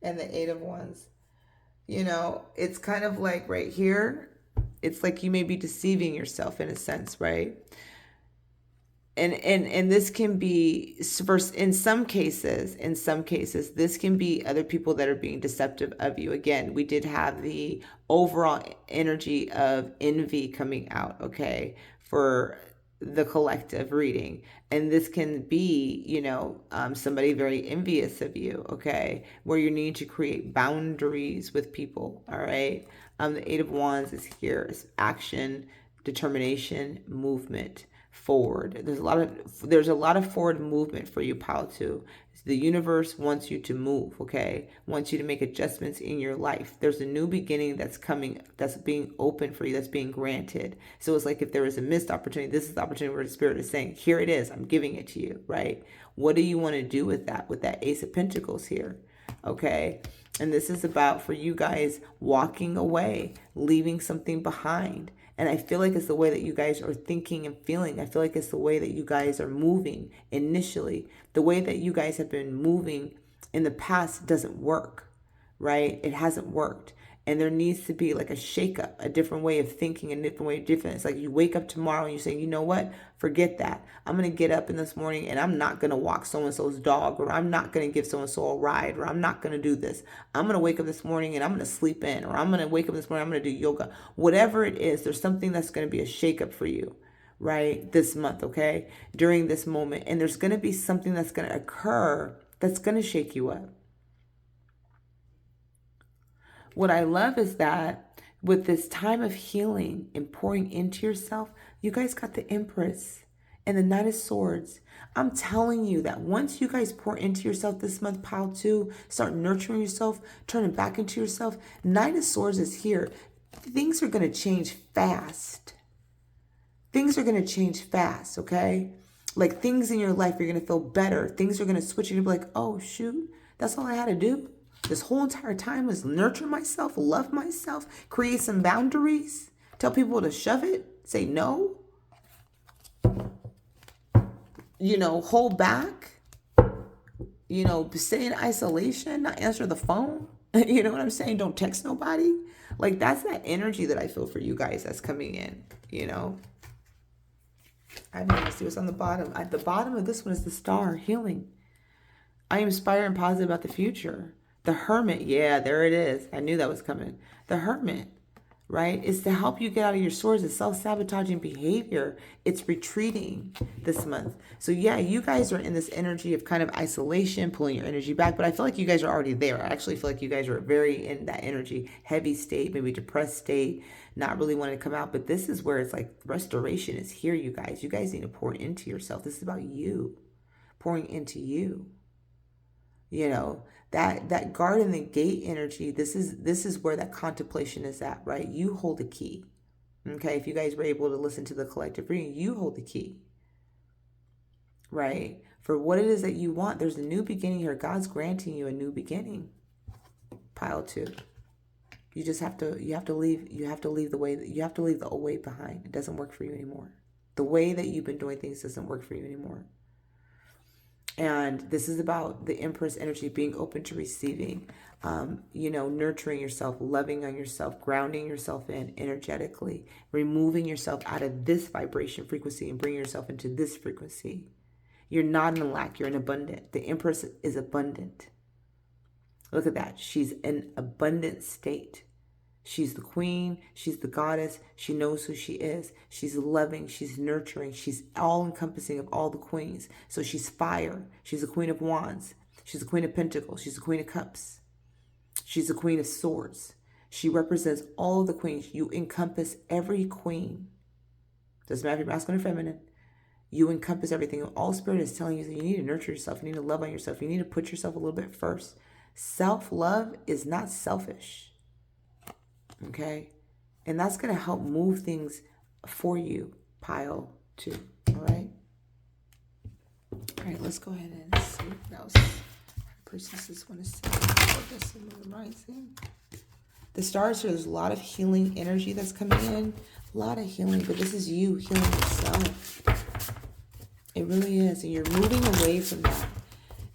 And the 8 of Wands. You know, it's kind of like right here. It's like you may be deceiving yourself in a sense, right? and this can be, in some cases, this can be other people that are being deceptive of you. Again, we did have the overall energy of envy coming out, okay, for the collective reading. And this can be, somebody very envious of you, okay, where you need to create boundaries with people, all right? The Eight of Wands is here. It's action, determination, movement, forward. There's a lot of forward movement for you, pile 2. The universe wants you to move, okay? Wants you to make adjustments in your life. There's a new beginning that's coming, that's being open for you, that's being granted. So it's like if there was a missed opportunity, this is the opportunity where the Spirit is saying, here it is, I'm giving it to you, right? What do you want to do with that Ace of Pentacles here, okay? And this is about, for you guys, walking away, leaving something behind. And I feel like it's the way that you guys are thinking and feeling. I feel like it's the way that you guys are moving initially. The way that you guys have been moving in the past doesn't work, right? It hasn't worked. And there needs to be like a shakeup, a different way of thinking, a different way of different. It's like you wake up tomorrow and you say, you know what? Forget that. I'm going to get up in this morning and I'm not going to walk so-and-so's dog, or I'm not going to give so-and-so a ride, or I'm not going to do this. I'm going to wake up this morning and I'm going to sleep in, or I'm going to wake up this morning, I'm going to do yoga. Whatever it is, there's something that's going to be a shakeup for you, right? This month, okay? During this moment. And there's going to be something that's going to occur that's going to shake you up. What I love is that with this time of healing and pouring into yourself, you guys got the Empress and the Knight of Swords. I'm telling you that once you guys pour into yourself this month, pile 2, start nurturing yourself, turning back into yourself, Knight of Swords is here. Things are going to change fast. Things are going to change fast, okay? Like things in your life, you're going to feel better. Things are going to switch. You're going to be like, oh, shoot, that's all I had to do. This whole entire time was nurture myself, love myself, create some boundaries, tell people to shove it, say no, hold back, stay in isolation, not answer the phone. You know what I'm saying? Don't text nobody. Like that's that energy that I feel for you guys that's coming in, I need to see what's on the bottom. At the bottom of this one is the Star, healing. I am inspired and positive about the future. The Hermit, yeah, there it is. I knew that was coming. The Hermit, right, is to help you get out of your swords. It's self-sabotaging behavior. It's retreating this month. So yeah, you guys are in this energy of kind of isolation, pulling your energy back, but I feel like you guys are already there. I actually feel like you guys are very in that energy, heavy state, maybe depressed state, not really wanting to come out. But this is where it's like restoration is here, you guys. You guys need to pour into yourself. This is about you, pouring into you. That guard and the gate energy, this is where that contemplation is at, right? You hold the key. Okay, if you guys were able to listen to the collective reading, you hold the key, right? For what it is that you want, there's a new beginning here. God's granting you a new beginning. Pile 2. You have to leave the old way behind. It doesn't work for you anymore. The way that you've been doing things doesn't work for you anymore. And this is about the Empress energy, being open to receiving, nurturing yourself, loving on yourself, grounding yourself in energetically, removing yourself out of this vibration frequency and bringing yourself into this frequency. You're not in lack, you're in abundant. The Empress is abundant. Look at that. She's in abundant state. She's the queen. She's the goddess. She knows who she is. She's loving. She's nurturing. She's all-encompassing of all the queens. So she's fire. She's the queen of wands. She's the queen of pentacles. She's the queen of cups. She's the queen of swords. She represents all of the queens. You encompass every queen. Doesn't matter if you're masculine or feminine. You encompass everything. All Spirit is telling you that you need to nurture yourself. You need to love on yourself. You need to put yourself a little bit first. Self-love is not selfish. Okay, and that's going to help move things for you, pile 2. All right, let's go ahead and see what else priestesses want to say about this in the rising. The stars here, there's a lot of healing energy that's coming in, a lot of healing, but this is you healing yourself. It really is, and you're moving away from that.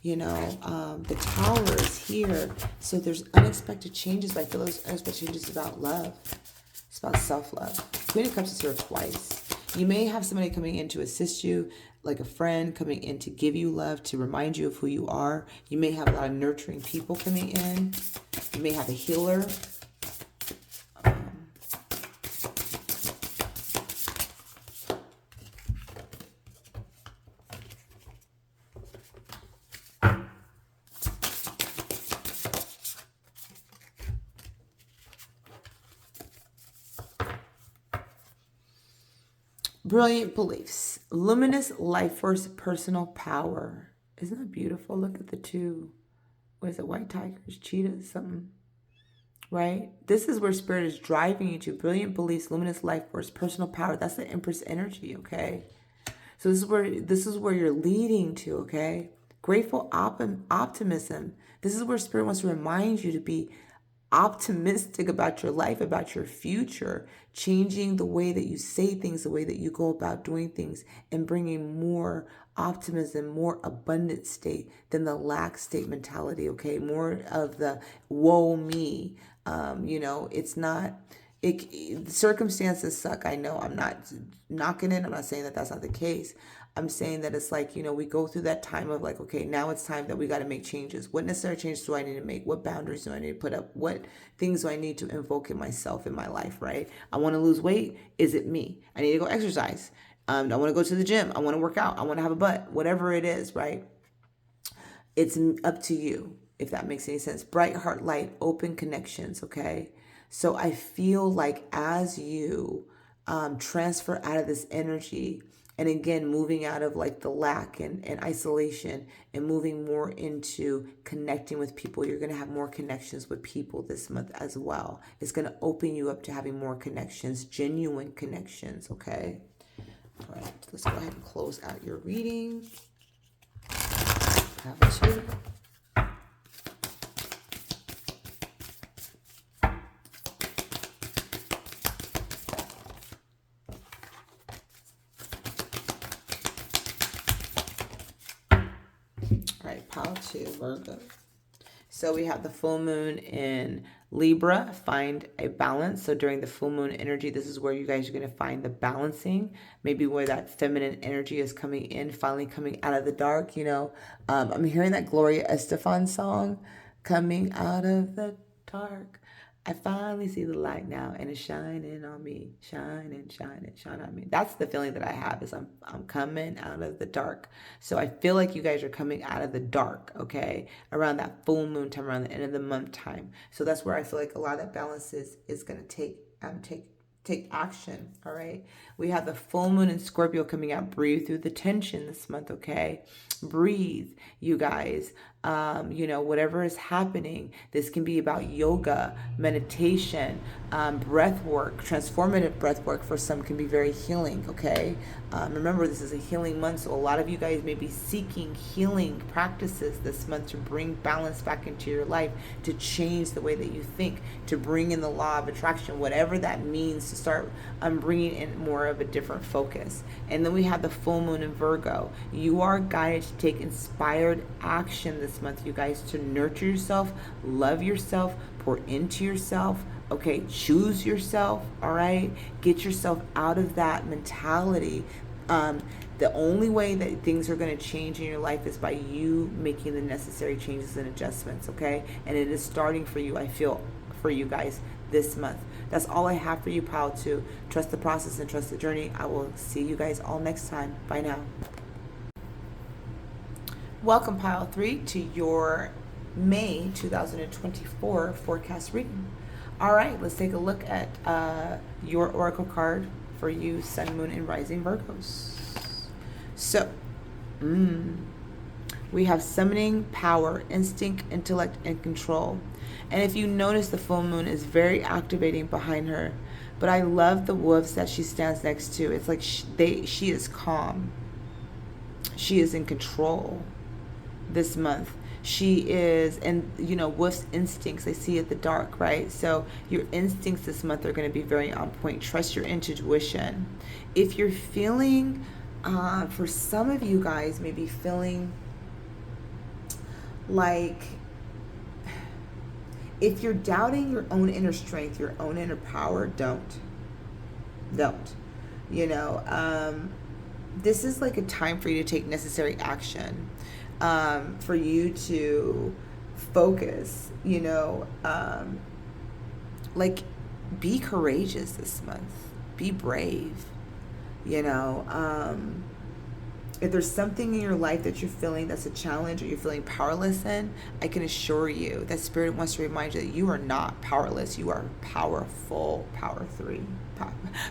The Tower is here. So there's unexpected changes, but I feel those unexpected changes about love. It's about self-love. Queen of Cups is here twice. You may have somebody coming in to assist you, like a friend coming in to give you love, to remind you of who you are. You may have a lot of nurturing people coming in. You may have a healer. Brilliant beliefs, luminous life force, personal power. Isn't that beautiful? Look at the two, what is it, white tigers, cheetahs, something, right? This is where spirit is driving you to. Brilliant beliefs, luminous life force, personal power. That's the Empress energy, okay? So this is where you're leading to, okay? Grateful optimism. This is where spirit wants to remind you to be optimistic about your life, about your future, changing the way that you say things, the way that you go about doing things, and bringing more optimism, more abundant state than the lack state mentality, okay? More of the woe me. It's not, circumstances suck. I know, I'm not knocking it. I'm not saying that that's not the case. I'm saying that it's like, we go through that time of like, okay, now it's time that we got to make changes. What necessary changes do I need to make? What boundaries do I need to put up? What things do I need to invoke in myself, in my life, right? I want to lose weight. Is it me? I need to go exercise. I want to go to the gym. I want to work out. I want to have a butt, whatever it is, right? It's up to you, if that makes any sense. Bright heart light, open connections, okay? So I feel like as you transfer out of this energy, and again, moving out of like the lack and isolation and moving more into connecting with people, you're going to have more connections with people this month as well. It's going to open you up to having more connections, genuine connections, okay? All right, let's go ahead and close out your reading. Have two. Pile 2, Virgo. So we have the full moon in Libra. Find a balance. So during the full moon energy, this is where you guys are going to find the balancing. Maybe where that feminine energy is coming in, finally coming out of the dark. I'm hearing that Gloria Estefan song, coming out of the dark. I finally see the light now, and it's shining on me, shining, shining, shining on me. That's the feeling that I have, is I'm coming out of the dark. So I feel like you guys are coming out of the dark, okay, around that full moon time, around the end of the month time. So that's where I feel like a lot of that balance is going to take action. All right. We have the full moon in Scorpio coming out. Breathe through the tension this month. Okay. Breathe, you guys. Whatever is happening, this can be about yoga, meditation, breath work, transformative breath work. For some can be very healing. Okay. Remember, this is a healing month. So a lot of you guys may be seeking healing practices this month to bring balance back into your life, to change the way that you think, to bring in the law of attraction, whatever that means, to start bringing in more of a different focus. And then we have the full moon in Virgo. You are guided to take inspired action this month, you guys, to nurture yourself, love yourself, pour into yourself. Okay, choose yourself. All right, get yourself out of that mentality. The only way that things are going to change in your life is by you making the necessary changes and adjustments. Okay, and it is starting for you, I feel, for you guys this month. That's all I have for you, pile 2. Trust the process and trust the journey. I will see you guys all next time. Bye now. Welcome, pile 3, to your May 2024 forecast reading. All right, let's take a look at your oracle card for you, Sun, Moon, and Rising Virgos. So, we have summoning power, instinct, intellect, and control. And if you notice, the full moon is very activating behind her. But I love the wolves that she stands next to. It's like she is calm. She is in control this month. She is, and wolf's instincts, they see at the dark, right? So your instincts this month are going to be very on point. Trust your intuition. If you're feeling, for some of you guys, maybe feeling like, if you're doubting your own inner strength, your own inner power, don't. You know, this is like a time for you to take necessary action, for you to focus, you know, like be courageous this month, be brave, you know. If there's something in your life that you're feeling that's a challenge or you're feeling powerless in, I can assure you that Spirit wants to remind you that you are not powerless. You are powerful. Power three.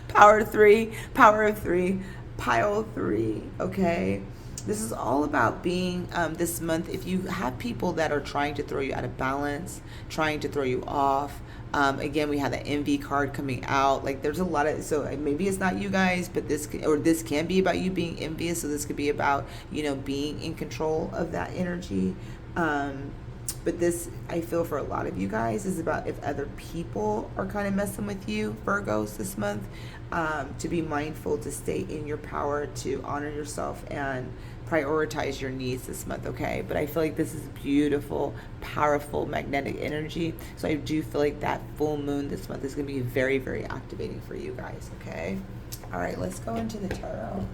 Power three. Power of three. Pile three. Okay? This is all about being, this month, if you have people that are trying to throw you out of balance, trying to throw you off, again, we have the envy card coming out. Like there's a lot of, so maybe it's not you guys, but this can be about you being envious. So this could be about, you know, being in control of that energy. But this, I feel for a lot of you guys, is about if other people are kind of messing with you, Virgos, this month, to be mindful, to stay in your power, to honor yourself and prioritize your needs this month, okay? But I feel like this is beautiful, powerful, magnetic energy. So I do feel like that full moon this month is going to be very, very activating for you guys, okay? All right, let's go into the tarot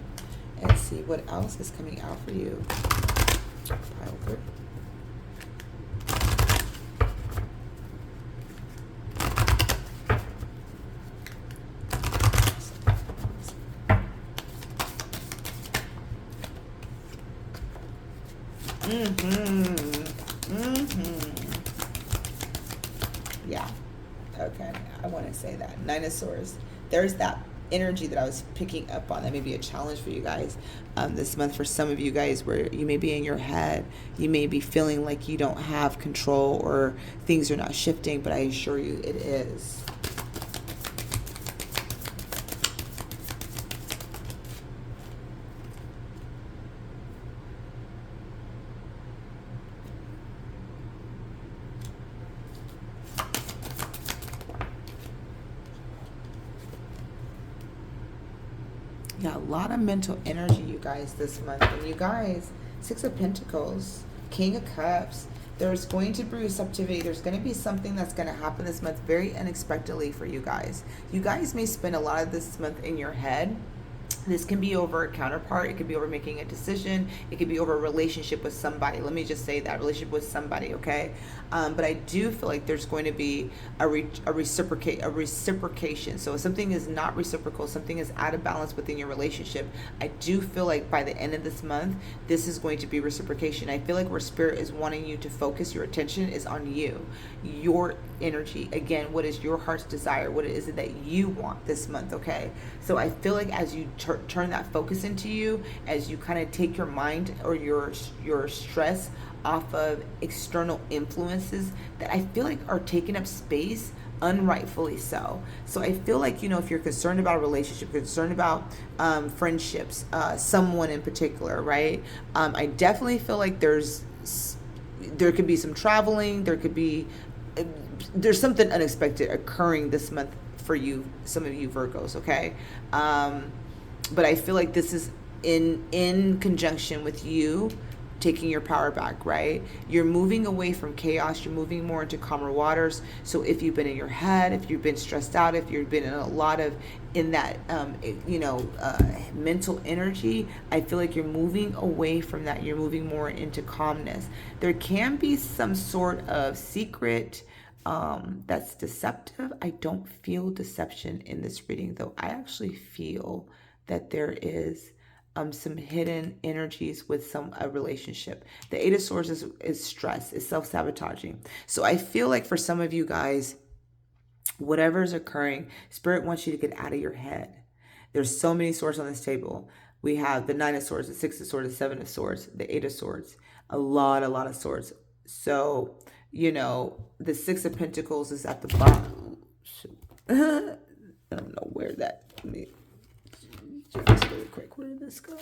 and see what else is coming out for you. Pile three. Yeah. Okay. I want to say that. Nine of Swords. There's that energy that I was picking up on. That may be a challenge for you guys this month. For some of you guys, where you may be in your head, you may be feeling like you don't have control or things are not shifting, but I assure you it is. Yeah, a lot of mental energy, you guys, this month. And you guys, Six of Pentacles, King of Cups, there's going to be receptivity. There's going to be something that's going to happen this month very unexpectedly for you guys. You guys may spend a lot of this month in your head. This can be over a counterpart. It could be over making a decision. It could be over a relationship with somebody. Let me just say that, relationship with somebody, okay? But I do feel like there's going to be a reciprocation. So if something is not reciprocal, something is out of balance within your relationship, I do feel like by the end of this month, this is going to be reciprocation. I feel like where Spirit is wanting you to focus your attention is on you, your energy. Again, what is your heart's desire? What is it that you want this month, okay? So I feel like as you turn that focus into you, as you kind of take your mind or your stress off of external influences that I feel like are taking up space unrightfully so. So I feel like, you know, if you're concerned about a relationship, concerned about friendships, someone in particular, right? I definitely feel like there could be some traveling, there's something unexpected occurring this month for you, some of you Virgos, okay? But I feel like this is in conjunction with you taking your power back, right? You're moving away from chaos. You're moving more into calmer waters. So if you've been in your head, if you've been stressed out, if you've been in a lot of, in that, mental energy, I feel like you're moving away from that. You're moving more into calmness. There can be some sort of secret that's deceptive. I don't feel deception in this reading, though. I actually feel that there is some hidden energies with a relationship. The Eight of Swords is stress, is self-sabotaging. So I feel like for some of you guys, whatever is occurring, Spirit wants you to get out of your head. There's so many swords on this table. We have the Nine of Swords, the Six of Swords, the Seven of Swords, the Eight of Swords, a lot of swords. So, you know, the Six of Pentacles is at the bottom. I don't know where that, let me do this really quick. Where did this go?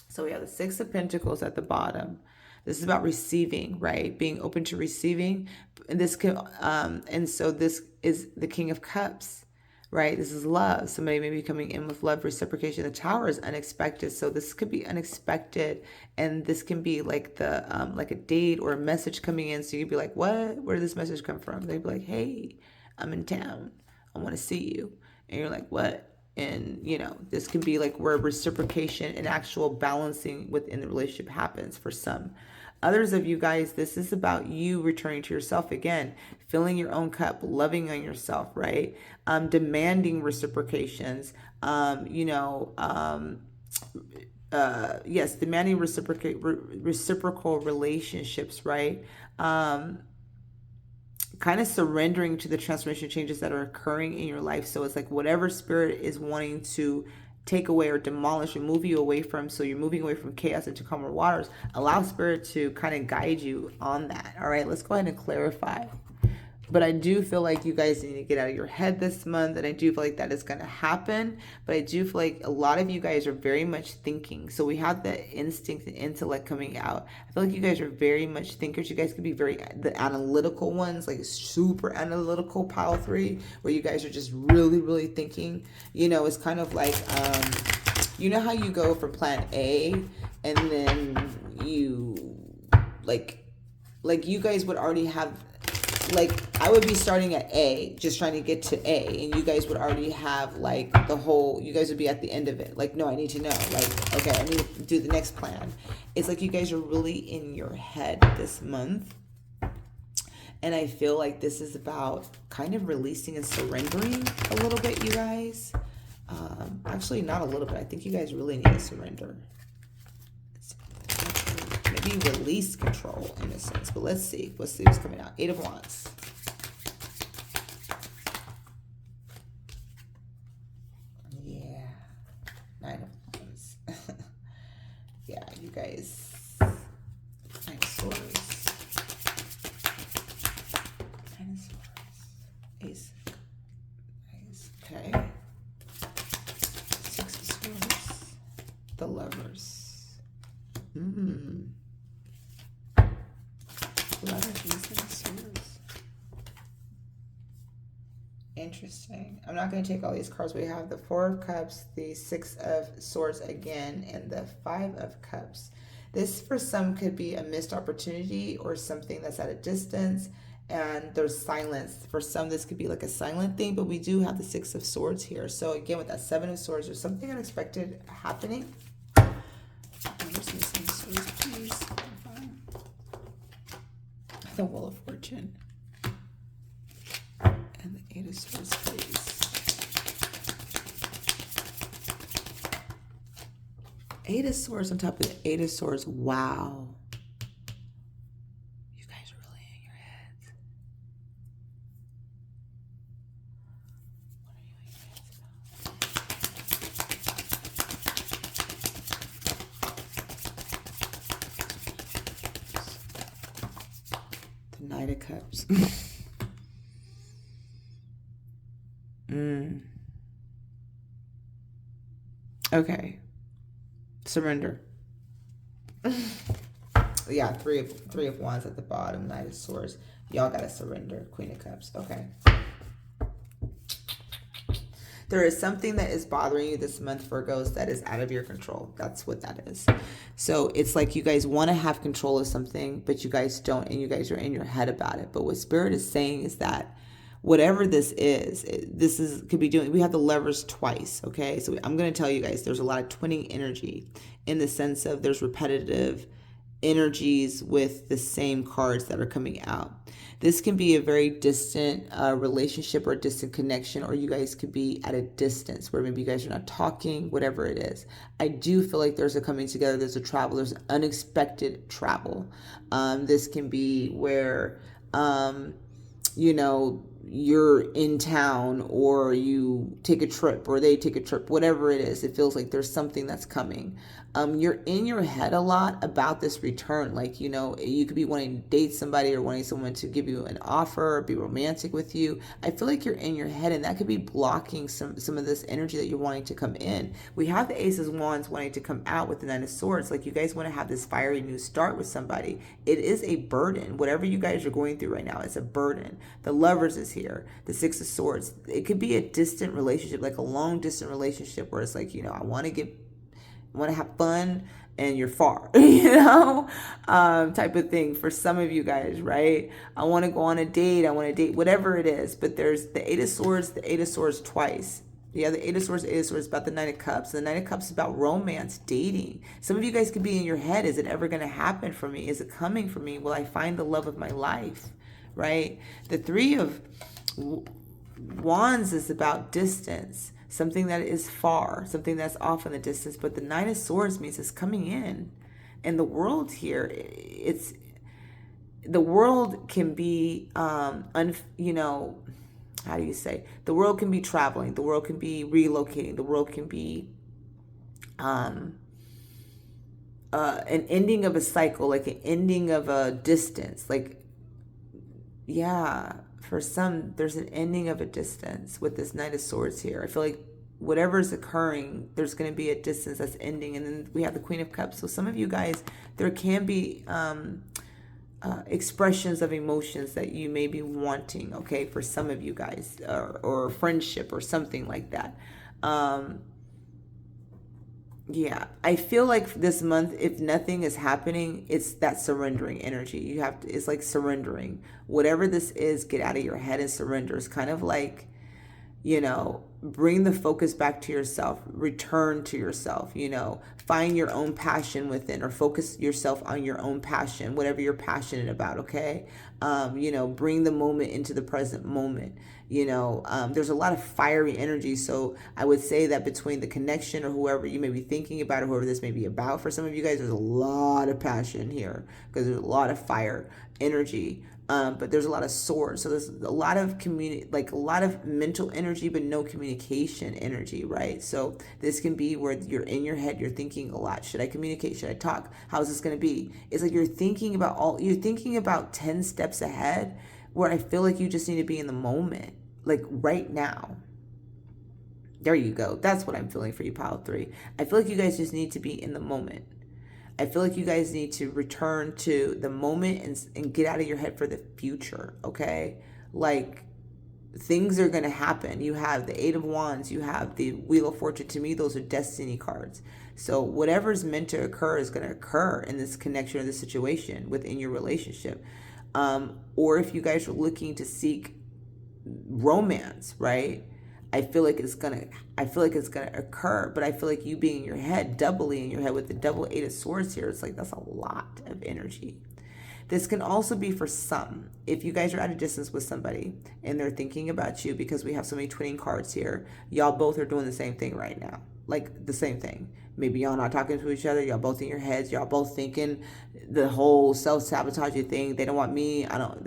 So we have the Six of Pentacles at the bottom. This is about receiving, right? Being open to receiving. And this can, and so this is the King of Cups. right? This is love. Somebody may be coming in with love, reciprocation. The Tower is unexpected, so this could be unexpected, and this can be like the like a date or a message coming in. So you'd be like, "What? Where did this message come from?" They'd be like, "Hey, I'm in town. I want to see you," and you're like, "What?" And this can be like where reciprocation and actual balancing within the relationship happens for some. Others of you guys, this is about you returning to yourself again, filling your own cup, loving on yourself, right? Demanding reciprocations, yes, demanding reciprocal relationships, right? Kind of surrendering to the transformation changes that are occurring in your life. So it's like whatever spirit is wanting to take away or demolish or move you away from, so you're moving away from chaos into calmer waters, allow spirit to kind of guide you on that. All right, let's go ahead and clarify. But I do feel like you guys need to get out of your head this month, and I do feel like that is going to happen. But I do feel like a lot of you guys are very much thinking. So we have the instinct and intellect coming out. I feel like you guys are very much thinkers. You guys could be the analytical ones, like super analytical pile 3, where you guys are just really, really thinking. It's kind of like, how you go from plan A, and then you, like you guys would already have, like, I would be starting at A, just trying to get to A, and you guys would already have, like, you guys would be at the end of it. Like, no, I need to know. Like, okay, I need to do the next plan. It's like you guys are really in your head this month. And I feel like this is about kind of releasing and surrendering a little bit, you guys. Actually, not a little bit. I think you guys really need to surrender. Maybe release control in a sense, but let's see what's coming out. 8 of Wands. Yeah, 9 of Wands. Yeah, you guys. 9 of Swords. 9 of Swords. Ace. Nice. Okay. 6 of Swords. The Lovers. Interesting. I'm not going to take all these cards. We have the 4 of Cups, the 6 of Swords again, and the 5 of Cups. This for some could be a missed opportunity or something that's at a distance, and there's silence. For some, this could be like a silent thing, but we do have the 6 of Swords here. So again, with that 7 of Swords, there's something unexpected happening. Swords, please. The Wheel of Fortune. And the 8 of Swords, please. Eight of Swords on top of the 8 of Swords. Wow. You guys are really in your heads. What are you in your heads about? The Knight of Cups. Okay. Surrender. Yeah, three of Wands at the bottom, Knight of Swords. Y'all gotta surrender. Queen of Cups. Okay. There is something that is bothering you this month, Virgos, that is out of your control. That's what that is. So it's like you guys want to have control of something, but you guys don't, and you guys are in your head about it. But what Spirit is saying is that whatever this is, could be doing, we have the Lovers twice, okay? So I'm going to tell you guys, there's a lot of twinning energy in the sense of there's repetitive energies with the same cards that are coming out. This can be a very distant relationship or a distant connection, or you guys could be at a distance where maybe you guys are not talking, whatever it is. I do feel like there's a coming together, there's a travel, there's unexpected travel. This can be where, you're in town, or you take a trip, or they take a trip, whatever it is. It feels like there's something that's coming. You're in your head a lot about this return. Like, you know, you could be wanting to date somebody or wanting someone to give you an offer or be romantic with you. I feel like you're in your head, and that could be blocking some of this energy that you're wanting to come in. We have the Ace of Wands wanting to come out with the Nine of Swords. Like, you guys want to have this fiery new start with somebody. It is a burden. Whatever you guys are going through right now, it's a burden. The Lovers is here. The Six of Swords. It could be a distant relationship, like a long distant relationship where it's like, you know, I want to have fun and you're far, you know, type of thing for some of you guys, right? I want to go on a date. I want to date, whatever it is. But there's the Eight of Swords twice. Yeah, the Eight of Swords about the Nine of Cups. The Nine of Cups is about romance, dating. Some of you guys could be in your head. Is it ever going to happen for me? Is it coming for me? Will I find the love of my life, right? The Three of Wands is about distance. Something that is far, something that's off in the distance. But the Nine of Swords means it's coming in. And the world here, the world can be, you know, how do you say? The world can be traveling. The world can be relocating. The world can be an ending of a cycle, like an ending of a distance. Like, yeah, for some, there's an ending of a distance with this Knight of Swords here. I feel like whatever's occurring, there's going to be a distance that's ending. And then we have the Queen of Cups. So some of you guys, there can be expressions of emotions that you may be wanting, okay, for some of you guys, or friendship or something like that. Yeah, I feel like this month, if nothing is happening, it's that surrendering energy. You have to, it's like surrendering. Whatever this is, get out of your head and surrender. It's kind of like, you know, bring the focus back to yourself, return to yourself, you know, find your own passion within, or focus yourself on your own passion, whatever you're passionate about, okay? You know, bring the moment into the present moment. You know, there's a lot of fiery energy. So I would say that between the connection or whoever you may be thinking about, or whoever this may be about, for some of you guys, there's a lot of passion here because there's a lot of fire energy. But there's a lot of swords. So there's a lot of like a lot of mental energy, but no communication energy, right? So this can be where you're in your head, you're thinking a lot. Should I communicate? Should I talk? How is this going to be? It's like you're thinking about 10 steps ahead, where I feel like you just need to be in the moment, like right now. There you go. That's what I'm feeling for you, pile 3. I feel like you guys just need to be in the moment. I feel like you guys need to return to the moment and get out of your head for the future, okay? Like, things are going to happen. You have the Eight of Wands. You have the Wheel of Fortune. To me, those are destiny cards. So whatever's meant to occur is going to occur in this connection or this situation within your relationship. Or if you guys are looking to seek romance, right? I feel like it's gonna occur, but I feel like you being in your head, doubly in your head with the double Eight of Swords here, it's like that's a lot of energy. This can also be for some, if you guys are at a distance with somebody and they're thinking about you, because we have so many twinning cards here, y'all both are doing the same thing right now, like the same thing. Maybe y'all not talking to each other, y'all both in your heads, y'all both thinking the whole self-sabotaging thing. They don't want me, I don't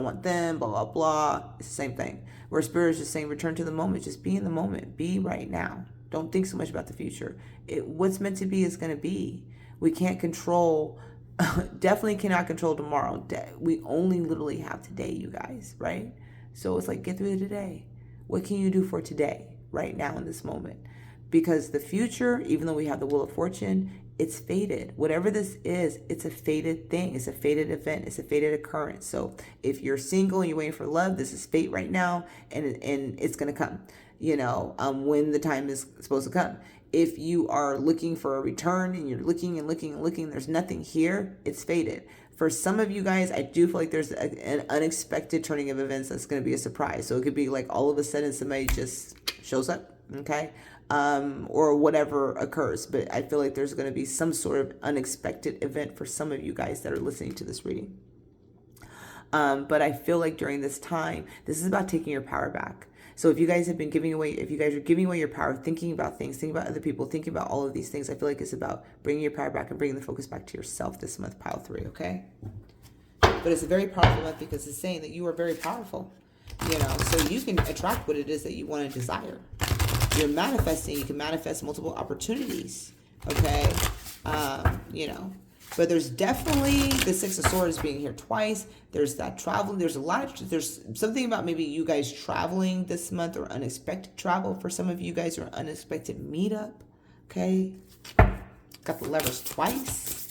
want them, blah, blah, blah. It's the same thing. Where Spirit is just saying, return to the moment. Just be in the moment. Be right now. Don't think so much about the future. What's meant to be is going to be. We can't control, definitely cannot control tomorrow. We only literally have today, you guys, right? So it's like, get through today. What can you do for today, right now in this moment? Because the future, even though we have the Wheel of Fortune, it's fated. Whatever this is, it's a fated thing. It's a fated event. It's a fated occurrence. So if you're single and you're waiting for love, this is fate right now, and it's going to come, you know, when the time is supposed to come. If you are looking for a return and you're looking and looking and looking, there's nothing here, it's fated. For some of you guys, I do feel like there's an unexpected turning of events that's going to be a surprise. So it could be like all of a sudden somebody just shows up, okay? Or whatever occurs. But I feel like there's going to be some sort of unexpected event for some of you guys that are listening to this reading. But I feel like during this time, this is about taking your power back. So if you guys are giving away your power, thinking about things, thinking about other people, thinking about all of these things, I feel like it's about bringing your power back and bringing the focus back to yourself this month, pile 3, okay? But it's a very powerful month because it's saying that you are very powerful, you know, so you can attract what it is that you want to desire. You're manifesting, you can manifest multiple opportunities, okay? You know, but there's definitely the Six of Swords being here twice. There's that traveling. There's a lot of, there's something about maybe you guys traveling this month, or unexpected travel for some of you guys, or unexpected meetup, okay? Got the Lovers twice.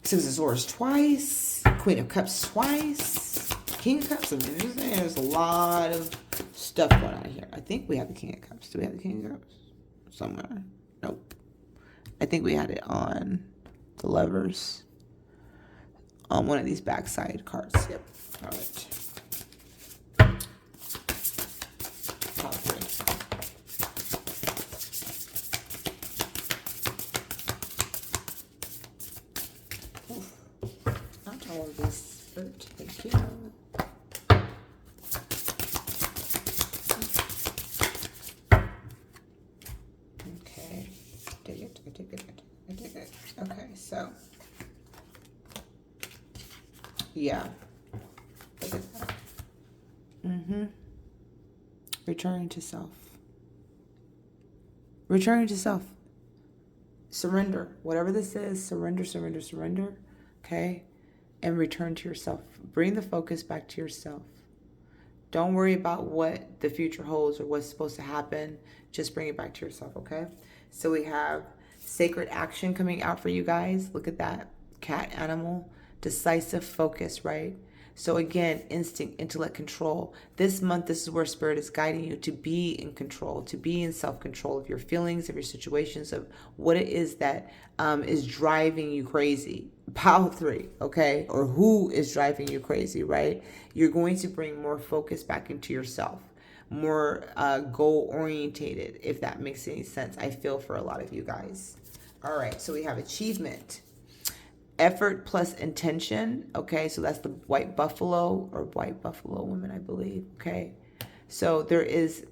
Six of Swords twice. Queen of Cups twice. King of Cups. I mean, there's a lot of stuff going on here. I think we have the King of Cups. Do we have the King of Cups? Somewhere. Nope. I think we had it on the Lovers. On one of these backside cards. Yep. All right. Top three. Not all of this, but thank you. Okay. Dig it. Okay, so. Yeah. Look at that. Returning to self. Returning to self. Surrender. Whatever this is, surrender. Okay? And return to yourself. Bring the focus back to yourself. Don't worry about what the future holds or what's supposed to happen. Just bring it back to yourself, okay? So we have sacred action coming out for you guys. Look at that. Cat animal. Decisive focus, right? So again, instinct, intellect, control. This month, this is where Spirit is guiding you to be in control, to be in self-control of your feelings, of your situations, of what it is that is driving you crazy. Pile 3, okay? Or who is driving you crazy, right? You're going to bring more focus back into yourself, more goal-orientated, if that makes any sense. I feel for a lot of you guys. All right, so we have achievement. Effort plus intention, okay? So that's the white buffalo or white buffalo woman, I believe, okay? So there is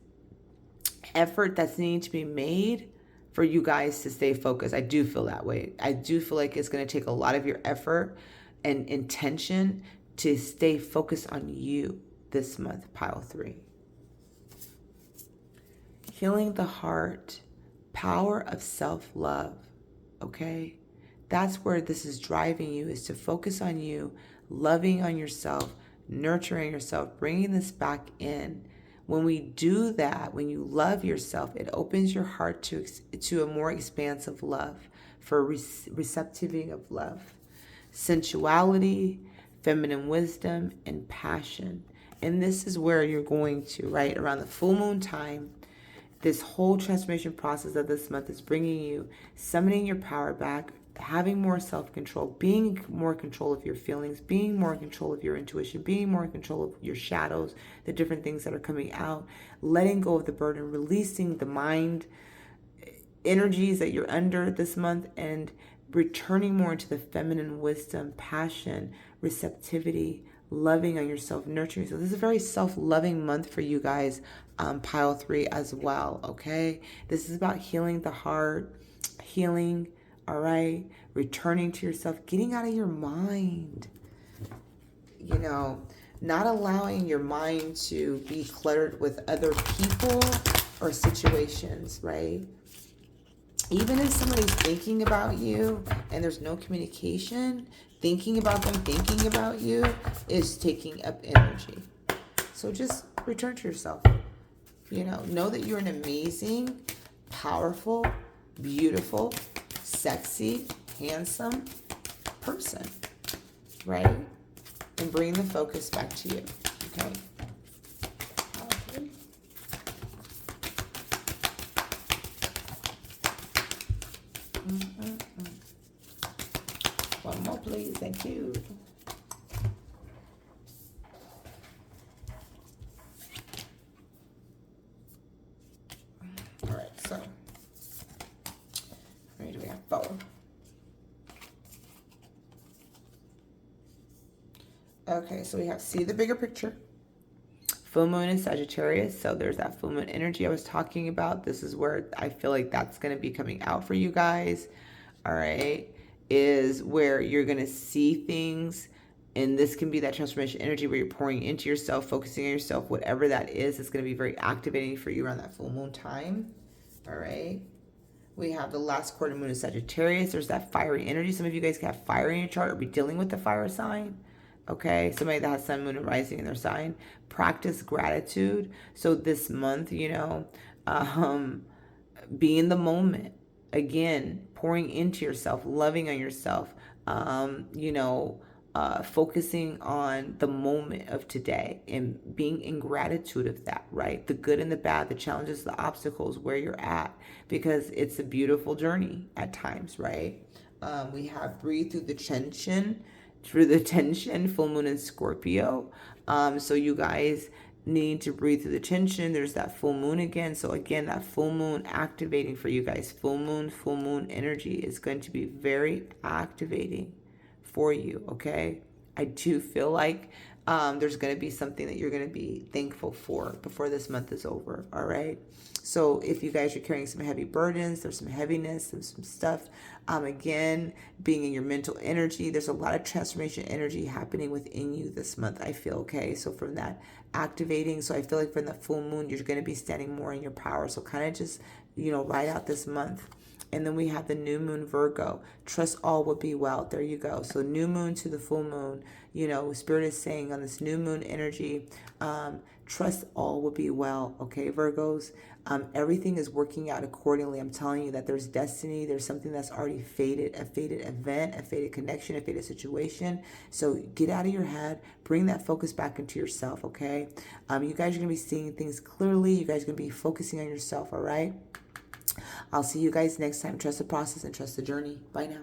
effort that's needing to be made for you guys to stay focused. I do feel that way. I do feel like it's going to take a lot of your effort and intention to stay focused on you this month, pile 3. Healing the heart, power of self-love, okay? That's where this is driving you, is to focus on you, loving on yourself, nurturing yourself, bringing this back in. When we do that, when you love yourself, it opens your heart to a more expansive love, for receptivity of love, sensuality, feminine wisdom, and passion. And this is where you're going to, right, around the full moon time. This whole transformation process of this month is bringing you, summoning your power back, having more self-control, being more in control of your feelings, being more in control of your intuition, being more in control of your shadows, the different things that are coming out, letting go of the burden, releasing the mind energies that you're under this month, and returning more into the feminine wisdom, passion, receptivity, loving on yourself, nurturing. So this is a very self-loving month for you guys, pile 3 as well, okay? This is about healing the heart, healing, all right, returning to yourself, getting out of your mind, you know, not allowing your mind to be cluttered with other people or situations, right? Even if somebody's thinking about you and there's no communication, thinking about them, thinking about you is taking up energy. So just return to yourself. You know that you're an amazing, powerful, beautiful, sexy, handsome person, right? And bring the focus back to you, okay? One more, please. Thank you. All right, so how many do we have? 4. Okay, so we have see the bigger picture. Full moon in Sagittarius, so there's that full moon energy I was talking about. This is where I feel like that's going to be coming out for you guys. All right, is where you're going to see things, and this can be that transformation energy where you're pouring into yourself, focusing on yourself, whatever that is. It's going to be very activating for you around that full moon time. All right, We have the last quarter moon in Sagittarius. There's that fiery energy. Some of you guys can have fire in your chart or be dealing with the fire sign. Okay, somebody that has sun, moon, and rising in their sign. Practice gratitude. So this month, be in the moment. Again, pouring into yourself, loving on yourself, focusing on the moment of today and being in gratitude of that, right? The good and the bad, the challenges, the obstacles, where you're at, because it's a beautiful journey at times, right? We have breathe through the tension, full moon in Scorpio. So you guys need to breathe through the tension. There's that full moon again. So again, that full moon activating for you guys. Full moon energy is going to be very activating for you, okay? I do feel like there's going to be something that you're going to be thankful for before this month is over, all right? So if you guys are carrying some heavy burdens, there's some heaviness, there's some stuff. Again, being in your mental energy, there's a lot of transformation energy happening within you this month, I feel, okay? So from that activating, so I feel like from the full moon, you're going to be standing more in your power. So kind of just, ride out this month. And then we have the new moon Virgo. Trust all will be well. There you go. So new moon to the full moon. Spirit is saying on this new moon energy, trust all will be well. Okay, Virgos. Everything is working out accordingly. I'm telling you that there's destiny. There's something that's already fated, a fated event, a fated connection, a fated situation. So get out of your head. Bring that focus back into yourself, okay? You guys are going to be seeing things clearly. You guys are going to be focusing on yourself, all right? I'll see you guys next time. Trust the process and trust the journey. Bye now.